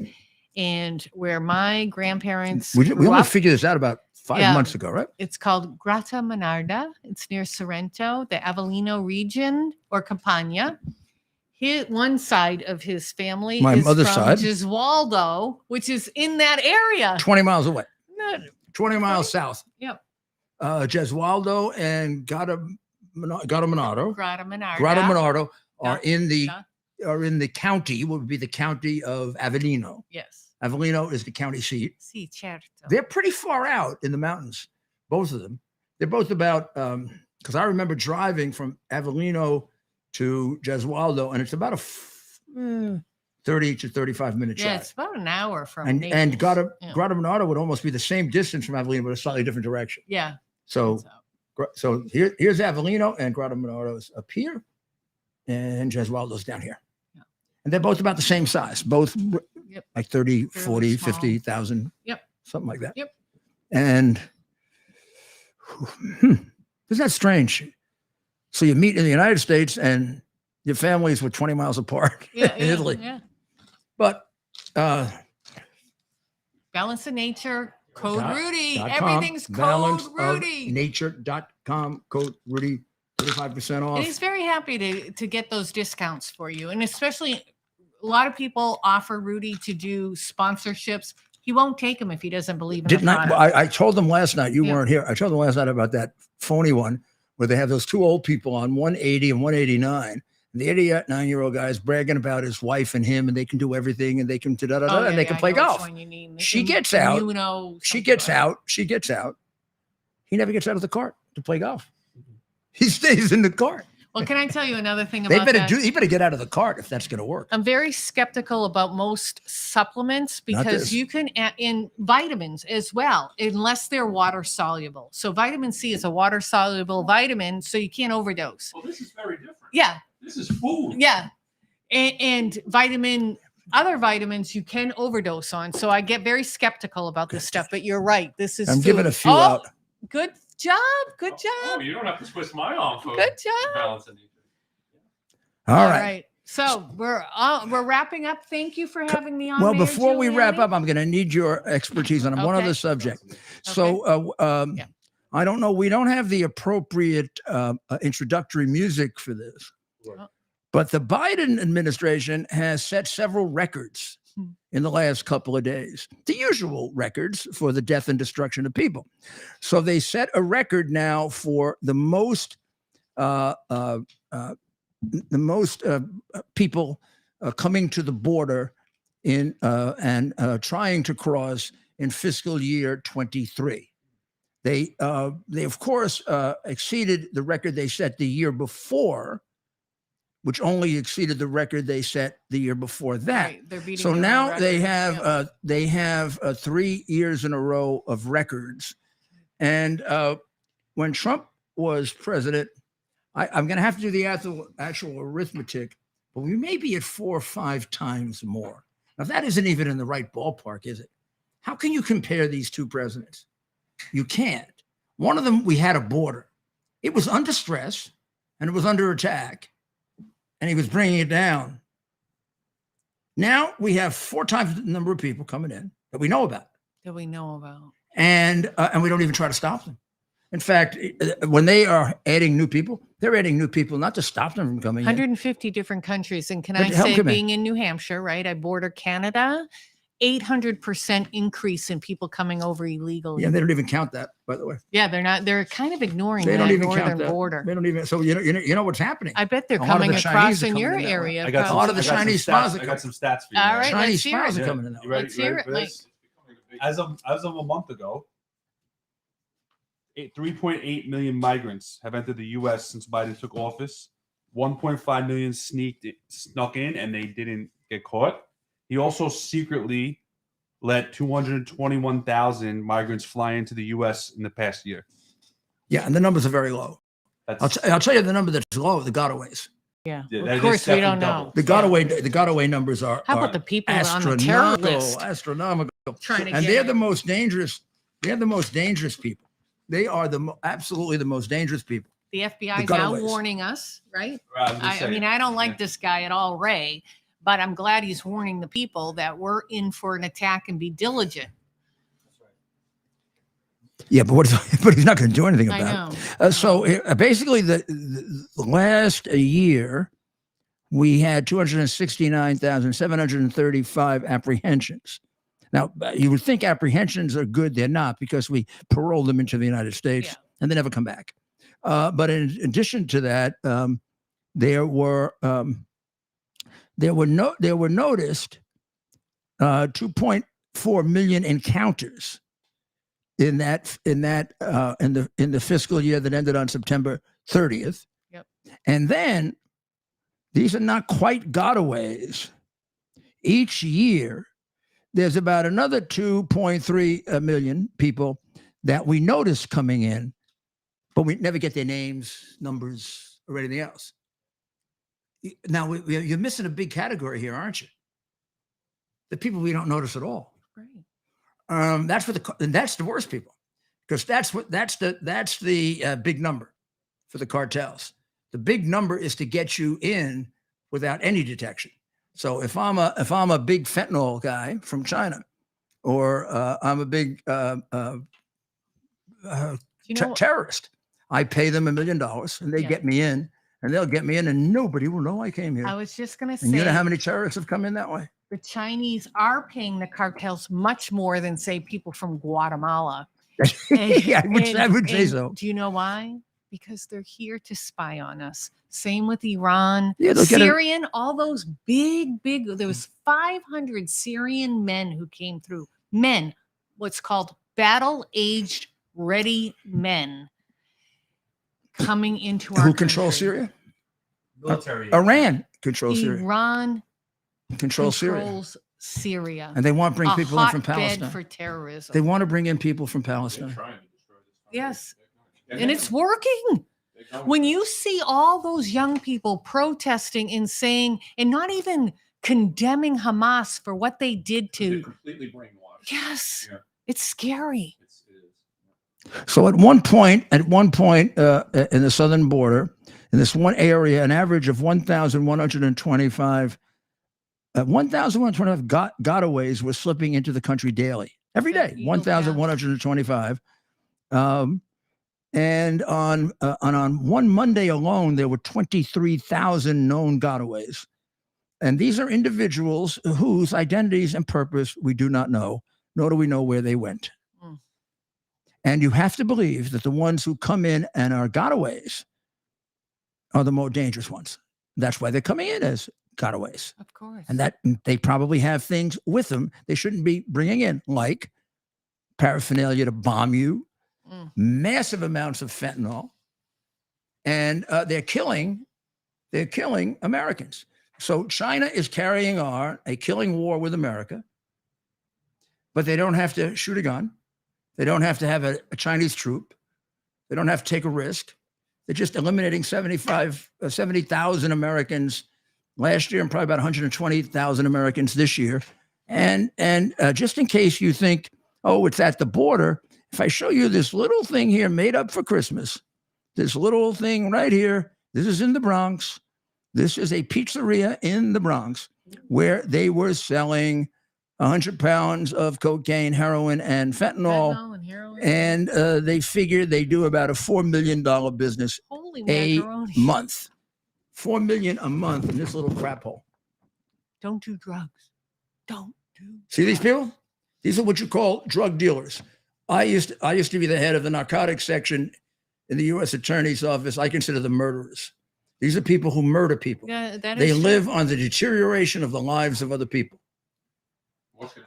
And where my grandparents We grew only up, figured this out about 5 Yeah. months ago, right? it's called Grata Monarda. It's near Sorrento, the Avellino region or Campania. One side of his family My is mother's from side. Gesualdo, which is in that area. 20 miles away, No, 20 miles south. Yep. Gesualdo and Gadaminato. Grata Monarda. Gadaminato are Yeah. in the county, what would be the county of Avellino. Yes. Avellino is the county seat. Sì, certo. They're pretty far out in the mountains, both of them. They're both about, because I remember driving from Avellino to Gesualdo, and it's about a 30 to 35 minute drive. Yeah, it's about an hour from and Naples. Yeah. Gadaminato would almost be the same distance from Avellino, but a slightly different direction. Yeah. So here's Avellino, and Gadaminato's up here, and Gesualdo's down here. Yeah. And they're both about the same size, both Yep. like 30, Fairly 40, small. 50,000, Yep. something like that. Yep. And isn't that strange? So you meet in the United States and your families were 20 miles apart Yeah, in Italy. Yeah. But Balance of Nature, Code dot- Rudy. dot com, Everything's Code Rudy. Nature.com, code Rudy, 35% off. And he's very happy to get those discounts for you. And especially a lot of people offer Rudy to do sponsorships. He won't take them if he doesn't believe in Didn't the I? product. I told them last night, you Yeah. weren't here. I told them last night about that phony one where they have those two old people on 180 and 189. And the 89-year-old guy is bragging about his wife and him, and they can do everything, and they can Oh, yeah, and they can I play know which golf. one you need. She gets out. She gets something. out. She gets out. He never gets out of the cart to play golf. He stays in the cart. Well, can I tell you another thing They about better that? He better get out of the cart if that's going to work. I'm very skeptical about most supplements Not because this. you can add in vitamins as well, unless they're water soluble. So vitamin C is a water soluble vitamin, so you can't overdose. Well, this is very different. Yeah, This is food. yeah, and other vitamins you can overdose on. So I get very skeptical about this stuff. But you're right. This is I'm giving food. a few Oh, out. Good job. Good Oh, job. you don't have to twist my arm for Good job. balance of nature. All right. So we're wrapping up. Thank you for having me on. Well, Mary before we wrap Giuliani. up, I'm going to need your expertise on one Okay. other subject. So Yeah. I don't know. We don't have the appropriate introductory music for this. Oh. But the Biden administration has set several records in the last couple of days, the usual records for the death and destruction of people. So they set a record now for the most people coming to the border in and trying to cross in fiscal year 23. They of course exceeded the record they set the year before, which only exceeded the record they set the year before that. Right, they're beating So their own now they record. have 3 years in a row of records. And when Trump was president, I'm going to have to do the actual arithmetic, but we may be at 4 or 5 times more. Now, that isn't even in the right ballpark, is it? How can you compare these two presidents? You can't. One of them, we had a border. It was under stress and it was under attack, and he was bringing it down. Now we have 4 times the number of people coming in that we know about. That we know about. And we don't even try to stop them. In fact, when they are adding new people, they're adding new people not to stop them from coming in. 150 different countries. And can But I how say, come it- being in New Hampshire, right? I border Canada 800% increase in people coming over illegally. Yeah, they don't even count that, by the way. Yeah, they're kind of ignoring They that don't even northern count that. border. They don't even. So you know what's happening. I bet they're A lot of coming the across Chinese are in coming your in that way. area. I got A lot of probably. the Chinese stats. spas. I got some stats for you. All man. right, Chinese let's hear spas it. are coming in that You way. ready? Let's hear it, for Mike. this? As of a month ago, 3.8 million migrants have entered the U.S. since Biden took office. 1.5 million snuck in, and they didn't get caught. He also secretly let 221,000 migrants fly into the U.S. in the past year. Yeah, and the numbers are very low. I'll tell you the number that's low. The gotaways. Yeah, Yeah, of that is course we don't definitely know. double. The gotaway numbers are. How are about the people on the terror astronomical, list? astronomical. Trying to And get they're in. the most dangerous. They're the most dangerous people. They are absolutely the most dangerous people. The FBI is The now gotaways. warning us, right? I was gonna I say, mean, I don't like this guy at all, Ray, but I'm glad he's warning the people that we're in for an attack and be diligent. Yeah, but but he's not going to do anything I about know. it. So basically, the last year, we had 269,735 apprehensions. Now, you would think apprehensions are good. They're not, because we parole them into the United States Yeah. and they never come back. But in addition to that, there were noticed 2.4 million encounters in the fiscal year that ended on September 30th. Yep. And then these are not quite gotaways. Each year, there's about another 2.3 million people that we notice coming in, but we never get their names, numbers, or anything else. Now, you're missing a big category here, aren't you? The people we don't notice at all. Right. That's the worst people, because that's the big number for the cartels. The big number is to get you in without any detection. So if I'm a big fentanyl guy from China, or I'm a big terrorist, I pay them $1 million and they get me in, and they'll get me in, and nobody will know I came here. I was just going to say, And you know how many terrorists have come in that way? the Chinese are paying the cartels much more than, say, people from Guatemala. Yeah, I would say and so. Do you know why? Because they're here to spy on us. Same with Iran, Yeah, they'll get a- Syrian, all those big, there was 500 Syrian men who came through. Men, what's called battle-aged ready men coming into our Who controls country. Syria? military. Iran controls Syria. Iran Controls Syria. controls Syria. And they want to bring a people in from hotbed Palestine. for terrorism. They want to bring in people from They're Palestine. trying to destroy this. Yes. And it's working. When you see all those young people protesting and saying, and not even condemning Hamas for what they did They're to, completely brainwashed. yes, Yeah. it's scary. It is. So at one point in the southern border, in this one area, an average of 1,125 gotaways were slipping into the country daily, every day, Eagle 1,125. And on one Monday alone, there were 23,000 known gotaways. And these are individuals whose identities and purpose we do not know, nor do we know where they went. Mm. And you have to believe that the ones who come in and are gotaways are the more dangerous ones. That's why they're coming in as gotaways. Of course. And that they probably have things with them they shouldn't be bringing in, like paraphernalia to bomb you, massive amounts of fentanyl, and they're killing Americans. So China is carrying on a killing war with America, but they don't have to shoot a gun. They don't have to have a Chinese troop. They don't have to take a risk. They're just eliminating 70,000 Americans last year, and probably about 120,000 Americans this year. And just in case you think, oh, it's at the border, if I show you this little thing here made up for Christmas, this little thing right here, this is in the Bronx. This is a pizzeria in the Bronx where they were selling 100 pounds of cocaine, heroin, and fentanyl. And heroin. And they figured they do about a $4 million business Holy a macaroni. month. $4 million a month in this little crap hole. Don't do drugs. Don't See these people? These are what you call drug dealers. I used to be the head of the narcotics section in the U.S. Attorney's Office. I consider them murderers. These are people who murder people. Yeah, that They is true. live on the deterioration of the lives of other people.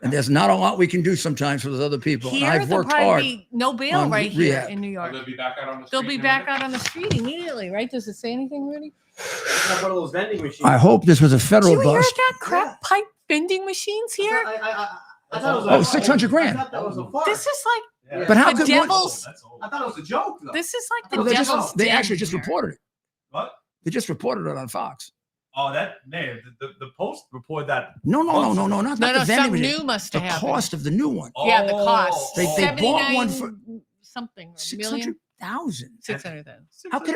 And there's not a lot we can do sometimes for those other people. And Here, I've there'll worked probably hard. be no bail on right here rehab. in New York. They'll be back out on the They'll street be in a back minute? out on the street immediately, right? Does it say anything, Rudy? Have one of those vending machines. I hope this was a Do federal you hear bust. that crack pipe vending machines here? I thought it was Oh, a- 600 grand. I thought that was a farce. This is like Yeah. But how the could devil's. I thought it was a joke, though. This is like the Well, devil's. they den actually just here. reported it. What? They just reported it on Fox. Oh, that man, the Post reported that. No, not No, the no, vending something machine. new must The have happened. cost of the new one. Yeah, the cost. They bought one for 79 something. A million. 600,000. 600,000. How could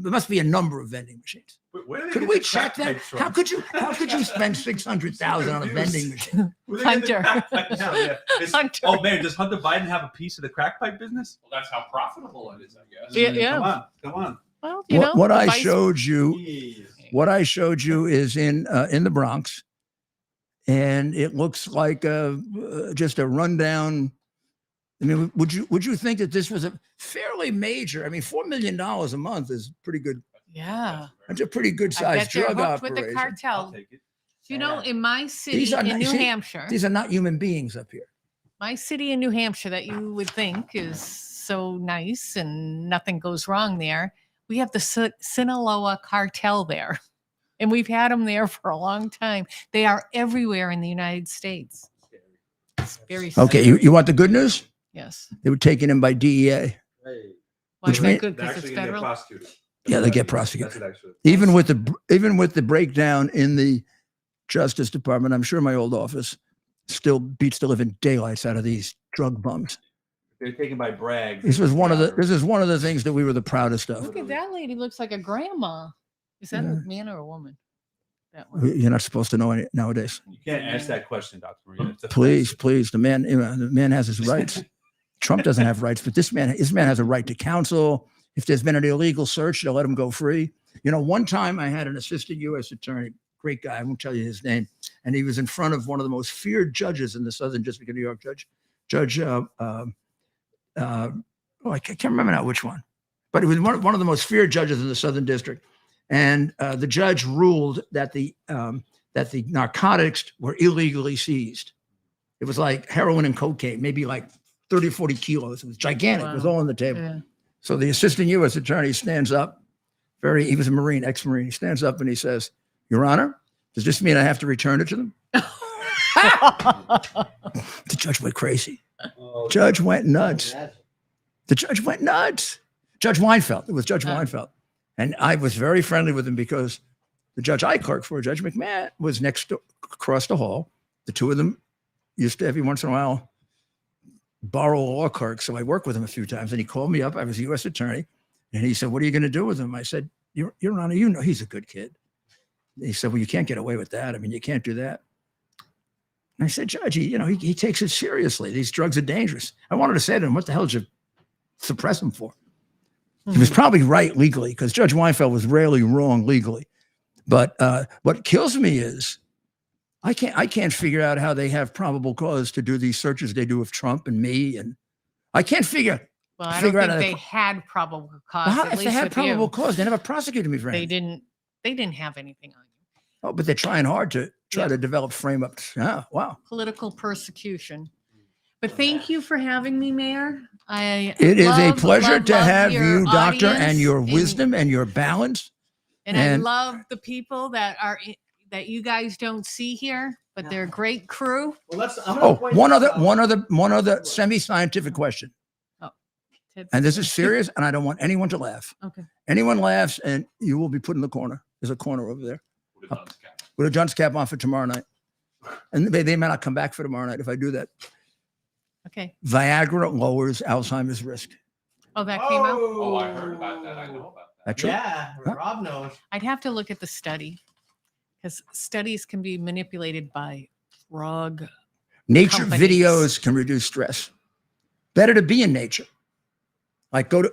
there must be a number of vending machines? Where do they Could get we the check crack that? pipes from? How could you spend 600,000 on a vending machine? Where do they get the Hunter. crack pipes from? Yeah. Hunter. Oh man, does Hunter Biden have a piece of the crack pipe business? Well, that's how profitable it is, I guess. Yeah. Come on. Well, you know, What the I vice- showed you, Jeez. what I showed you is in the Bronx, and it looks like just a rundown. I mean, would you think that this was a fairly major? I mean, $4 million a month is pretty good. Yeah. That's a pretty good I sized bet you're drug hooked with the operation. I'll cartel. take it. You know, in my city These are in not- New see, Hampshire, These are not human beings up here. my city in New Hampshire that you would think is so nice and nothing goes wrong there. We have the Sinaloa cartel there, and we've had them there for a long time. They are everywhere in the United States. It's very Okay, scary. you want the good news? Yes. They were taken in by DEA. Hey. Why Which is that mean- good? They're Because it's actually gonna get federal. prosecuted. Yeah, they get That's prosecuted. what actually. Even with the breakdown in the Justice Department, I'm sure my old office still beats the living daylights out of these drug bums. They're taken by Bragg. This is one of the things that we were the proudest of. Look at that lady. Looks like a grandma. Is that Yeah. a man or a woman? That one. You're not supposed to know any nowadays. You can't ask that question, Dr. Maria. It's Please, offensive. please. The man has his rights. Trump doesn't have rights, but this man has a right to counsel. If there's been an illegal search, they'll let him go free. You know, one time I had an assistant U.S. attorney, great guy, I won't tell you his name, and he was in front of one of the most feared judges in the Southern District of New York, I can't remember now which one, but it was one of the most feared judges in the Southern District. And the judge ruled that the narcotics were illegally seized. It was like heroin and cocaine, maybe like 30 or 40 kilos. It was gigantic. It was Wow. all on the table. Yeah. So the assistant U.S. attorney stands up, he was a Marine, ex-Marine. He stands up and he says, Your Honor, does this mean I have to return it to them? The judge went crazy. Oh, Judge went nuts. The judge went nuts. Judge Weinfeld. It was Judge Weinfeld. And I was very friendly with him because the judge I clerked for, Judge McMahon, was across the hall. The two of them used to every once in a while borrow a law clerk. So I worked with him a few times. And he called me up. I was a U.S. attorney. And he said, What are you going to do with him? I said, Your Honor, you know he's a good kid. He said, Well, you can't get away with that. I mean, you can't do that. And I said, Judge, he takes it seriously. These drugs are dangerous. I wanted to say to him, What the hell did you suppress him for? He was probably right legally because Judge Weinfeld was rarely wrong legally. But what kills me is I can't figure out how they have probable cause to do these searches they do of Trump and me. And I can't figure. Well, I Figure don't out think how they had probable cause. Well, at if they least had with probable you. cause, they never prosecuted me for They anything. didn't have anything on you. Oh, but they're trying hard to Yeah. develop frame up. Wow. Political persecution. But thank you for having me, Mayor. It is a pleasure to have your you, Doctor, and audience your wisdom and your balance. And I and- love the people that that you guys don't see here, but they're a great crew. Well, I'm gonna Oh, point one this other out. semi-scientific question. Ted- And this is serious, and I don't want anyone to laugh. Okay. Anyone laughs, and you will be put in the corner. There's a corner over there with a dunce cap on for tomorrow night. And they may not come back for tomorrow night if I do that. Okay. Viagra lowers Alzheimer's risk. Oh, that came out. Oh, I heard about that. I know about that. That's true. Yeah, Huh? Rob knows. I'd have to look at the study because studies can be manipulated by drug. Nature companies. videos can reduce stress. Better to be in nature. Like go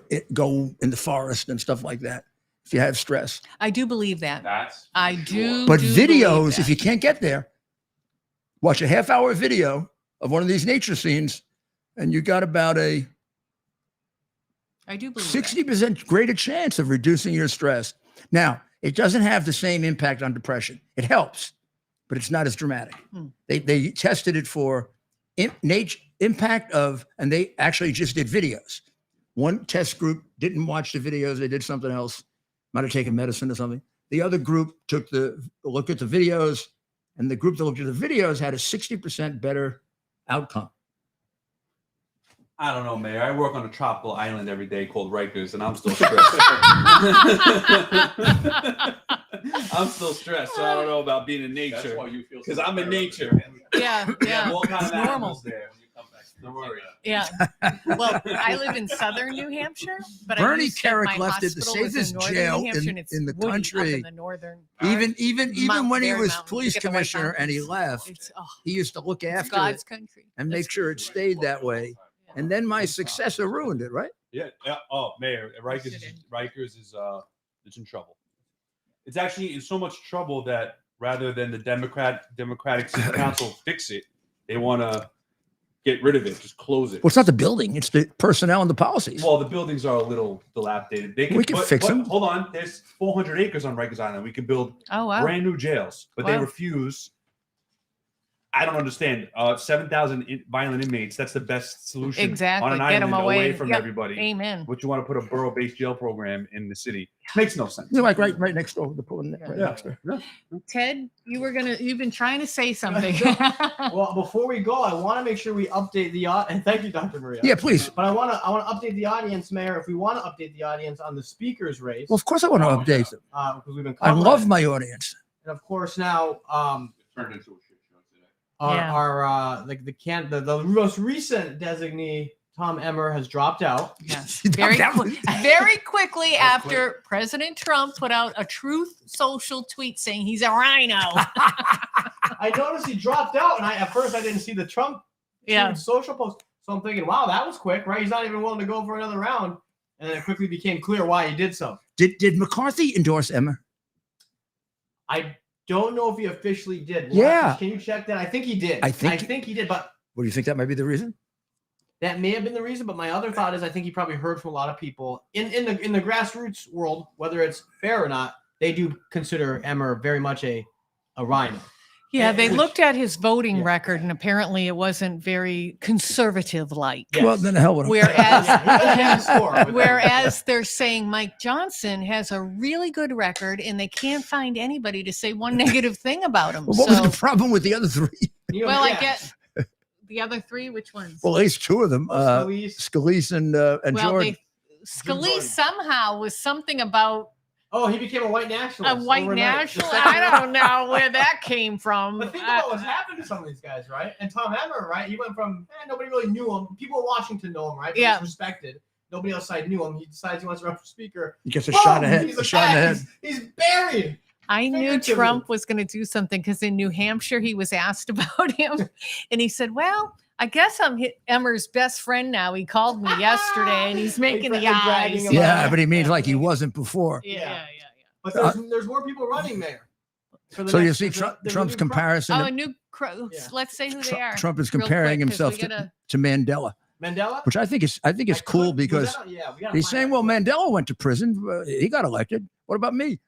in the forest and stuff like that if you have stress. I do believe that. That's I do. But do believe videos, that. if you can't get there, Watch a half-hour video of one of these nature scenes, and you got about a I do believe that. 60% greater chance of reducing your stress. Now, it doesn't have the same impact on depression. It helps, but it's not as dramatic. They tested it for impact of, and they actually just did videos. One test group didn't watch the videos. They did something else, might have taken medicine or something. The other group took the look at the videos, and the group that looked at the videos had a 60% better outcome. I don't know, Mayor. I work on a tropical island every day called Rikers, and I'm still stressed. I'm still stressed, so I don't know about being in That's nature. why you feel Because I'm in nature. Yeah, We yeah. have all kinds It's of normal. animals there. Don't worry. Yeah. Well, I live in southern New Hampshire, but Bernie I used to, my Kerik left it the hospital was in safest northern jail New Hampshire, and in it's the woody up country. in the northern. Even Mount when he Berry was Mountains. police You get the White commissioner and he Mountains. left, It's, he used to look it's after God's it country. and That's make sure it stayed that way. And then my successor ruined it, right? Yeah. Oh, Mayor, Rikers is it's in trouble. It's actually in so much trouble that rather than the Democratic City Council fix it, they want to get rid of it, just close it. Well, it's not the building; it's the personnel and the policies. Well, the buildings are a little dilapidated. We can fix them. Hold on, there's 400 acres on Rikers Island. We can build Oh wow. brand new jails, but they Wow. refuse. I don't understand. 7,000 violent inmates. That's the best solution Exactly. on an Get 'em island away away. from Yep. everybody. Amen. Would you want to put a borough-based jail program in the city? Makes no sense. You're like right next door. The pulling right Yeah. next door. Ted, you've been trying to say something. Well, before we go, I want to make sure we update the and thank you, Dr. Maria. Yeah, please. But I want to update the audience, Mayor. If we want to update the audience on the speakers race, Well, of course I want to update them. because we've been I covering love it. my audience. And of course now It turned into a shit show today. Yeah. our the most recent designee Tom Emmer has dropped out. Yes. Very Very quickly after President Trump put out a Truth Social tweet saying he's a rhino. I noticed he dropped out, and at first I didn't see the Trump Yeah. social post, so I'm thinking, wow, that was quick, right? He's not even willing to go for another round, and then it quickly became clear why he did so. Did McCarthy endorse Emma? I don't know if he officially did. Yeah. Can you check that? I think he did. I think he did, but What do you think that might be the reason? that may have been the reason. But my other thought is I think he probably heard from a lot of people in the grassroots world, whether it's fair or not, they do consider Emmer very much a rhino. Yeah, they Which- looked at his voting Yeah. record, and apparently it wasn't very conservative-like. Yes. Well, then the hell with him. Whereas, Yeah, he doesn't have a score with whereas they're saying Mike Johnson has a really good record, and they can't find anybody to say one negative thing about him. Well, what so, was the problem with the other three? You know, well, yeah. I get the other three. Which ones? Well, at least two of them, Scalise. Scalise and Well, Jordan. Scalise Jordan. somehow was something about Oh, he became a white a nationalist. white overnight. national. The second- I don't know where that came from. But think about what's happened to some of these guys, right? And Tom Emmer, right? He went from nobody really knew him. People in Washington know him, right? But Yeah. he's respected. Nobody outside knew him. He decides he wants to run for speaker. He gets a Boom! shot ahead. He's A a shot in the head. He's buried. I knew Figuratively. Trump was going to do something because in New Hampshire he was asked about him, and he said, "Well, I guess I'm Emmer's best friend now." He called me yesterday, and he's making the They're bragging eyes. about Yeah, it. but he means like he wasn't before. Yeah. But there's more people running there. For the So you next- see there's a- Trump's there's a new comparison. Oh, a new. Yeah. Let's say who they are. Trump is real comparing quick, 'cause himself we gotta- to Mandela, Mandela. which I think is cool because he's saying, "Well, Mandela went to prison. He got elected. What about me?"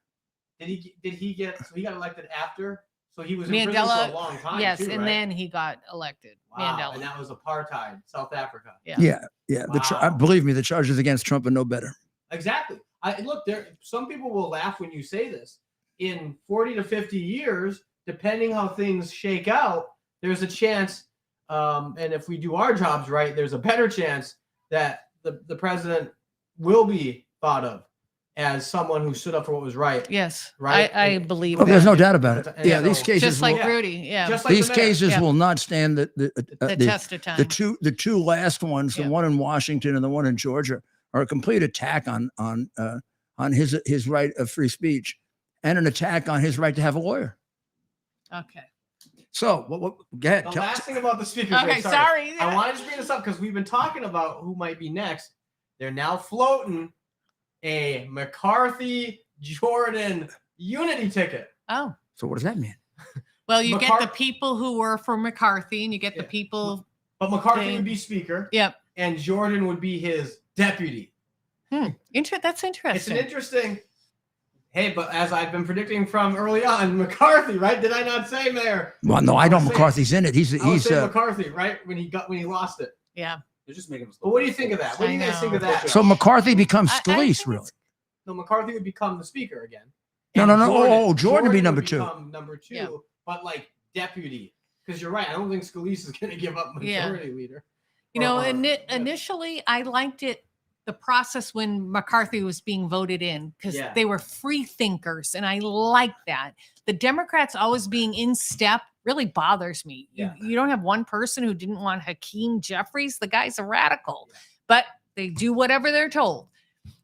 Did he get? So he got elected after. So he was in prison for Mandela. a long time. Yes, too, and right? then he got elected. Wow, Mandela. and that was apartheid, South Africa. Yeah. Yeah. Wow. Believe me, the charges against Trump are no better. Exactly. Look, some people will laugh when you say this. In 40 to 50 years, depending how things shake out, there's a chance, and if we do our jobs right, there's a better chance that the president will be thought of as someone who stood up for what was right. Yes, Right? I believe Well, there's that. no doubt about it. And Yeah, so- these cases Just like Yeah. Rudy. Yeah. Just like these the mayor. cases Yeah. will not stand the test of time. the two last ones, Yeah. the one in Washington and the one in Georgia, are a complete attack on his right of free speech and an attack on his right to have a lawyer. Okay. So, go ahead. The Tell- last thing about the speakers. Okay. race, Sorry. I wanted to bring this up because we've been talking about who might be next. They're now floating a McCarthy Jordan unity ticket. Oh. So what does that mean? Well, you get the McCar- people who were for McCarthy, and you get the Yeah. people. But McCarthy would be speaker, Yep. and Jordan would be his deputy. That's interesting. It's an interesting. Hey, but as I've been predicting from early on, McCarthy, right? Did I not say, Mayor? Well, no, I know was saying- McCarthy's in it. I was He's saying McCarthy, right? When he lost it. Yeah. They're just making us. But what do you think of that? What do you I guys think of know. that? so McCarthy becomes I Scalise, think really. it's- No, McCarthy would become the speaker again. No, And no, no. Jordan would be number would two. become number two, Yeah. but like deputy. Because you're right. I don't think Scalise is going to give up majority leader. You know, Or- initially I liked it, the process when McCarthy was being voted in, because Yeah. they were free thinkers, and I like that. The Democrats always being in step really bothers me. Yeah. You don't have one person who didn't want Hakeem Jeffries. The guy's a radical, but they do whatever they're told.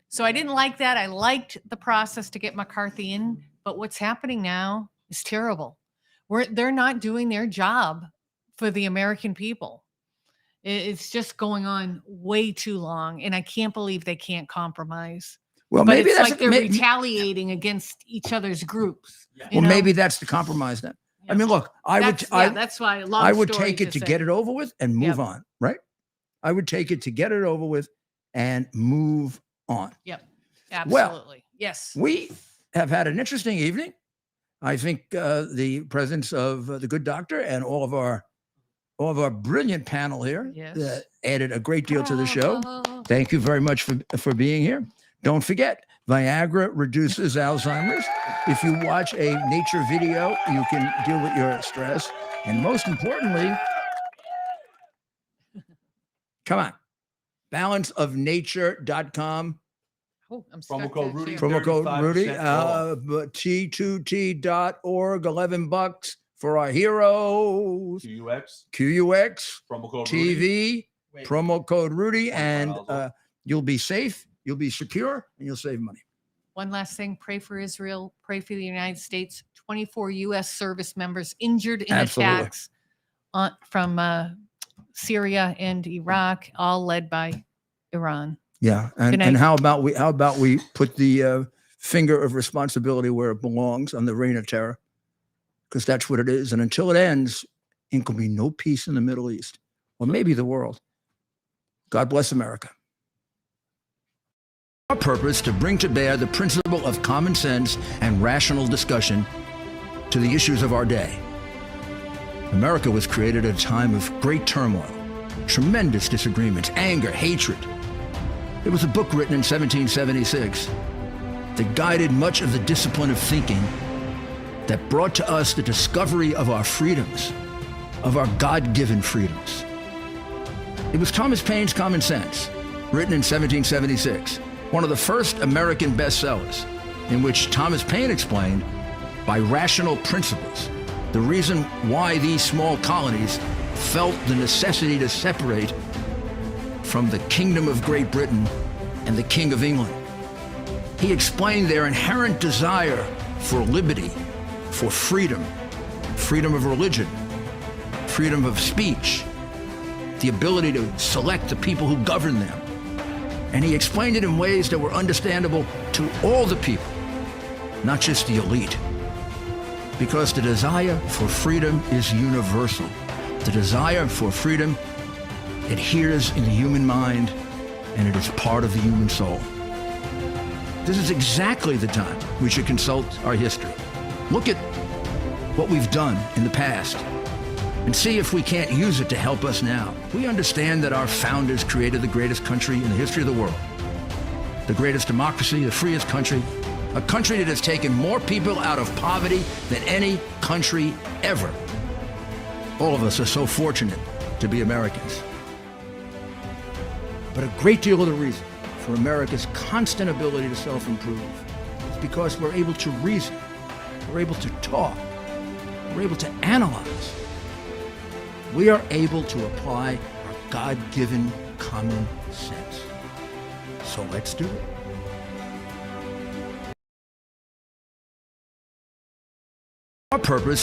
So I didn't like that. I liked the process to get McCarthy in, but what's happening now is terrible. They're not doing their job for the American people. It's just going on way too long, and I can't believe they can't compromise. Well, But maybe it's that's like they're may- retaliating against each other's groups. Yeah. you well, know? maybe that's the compromise then. I Yeah. mean, look, That's why I would take it to get it over with and move Yep. on, right? I would take it to get it over with and move on. Absolutely. Yes. We have had an interesting evening. I think the presence of the good doctor and all of our brilliant panel here Yes. added a great deal to the show. Bravo. Thank you very much for being here. Don't forget, Viagra reduces Alzheimer's. If you watch a nature video, you can deal with your stress. And most importantly, come on, balanceofnature.com. Oh, I'm Promo stuck code back Rudy. here. Promo code 35% Rudy, off. T2T.org, $11 for our heroes. QUX. QUX, Promo code Rudy. TV, Wait, promo code Rudy, $25 and off. you'll be safe, you'll be secure, and you'll save money. One last thing, pray for Israel, pray for the United States. 24 U.S. service members injured in Absolutely. attacks from Syria and Iraq, all led by Iran. Yeah, Good and night. how about we put the finger of responsibility where it belongs on the reign of terror, because that's what it is. And until it ends, there can be no peace in the Middle East, or maybe the world. God bless America. Our purpose to bring to bear the principle of common sense and rational discussion to the issues of our day. America was created at a time of great turmoil, tremendous disagreements, anger, hatred. There was a book written in 1776 that guided much of the discipline of thinking that brought to us the discovery of our freedoms, of our God-given freedoms. It was Thomas Paine's Common Sense, written in 1776, one of the first American bestsellers, in which Thomas Paine explained, by rational principles, the reason why these small colonies felt the necessity to separate from the Kingdom of Great Britain and the King of England. He explained their inherent desire for liberty, for freedom, freedom of religion, freedom of speech, the ability to select the people who govern them. And he explained it in ways that were understandable to all the people, not just the elite. Because the desire for freedom is universal. The desire for freedom adheres in the human mind, and it is part of the human soul. This is exactly the time we should consult our history. Look at what we've done in the past and see if we can't use it to help us now. We understand that our founders created the greatest country in the history of the world, the greatest democracy, the freest country, a country that has taken more people out of poverty than any country ever. All of us are so fortunate to be Americans. But a great deal of the reason for America's constant ability to self-improve is because we're able to reason, we're able to talk, we're able to analyze. We are able to apply our God-given common sense. So let's do it. Our purpose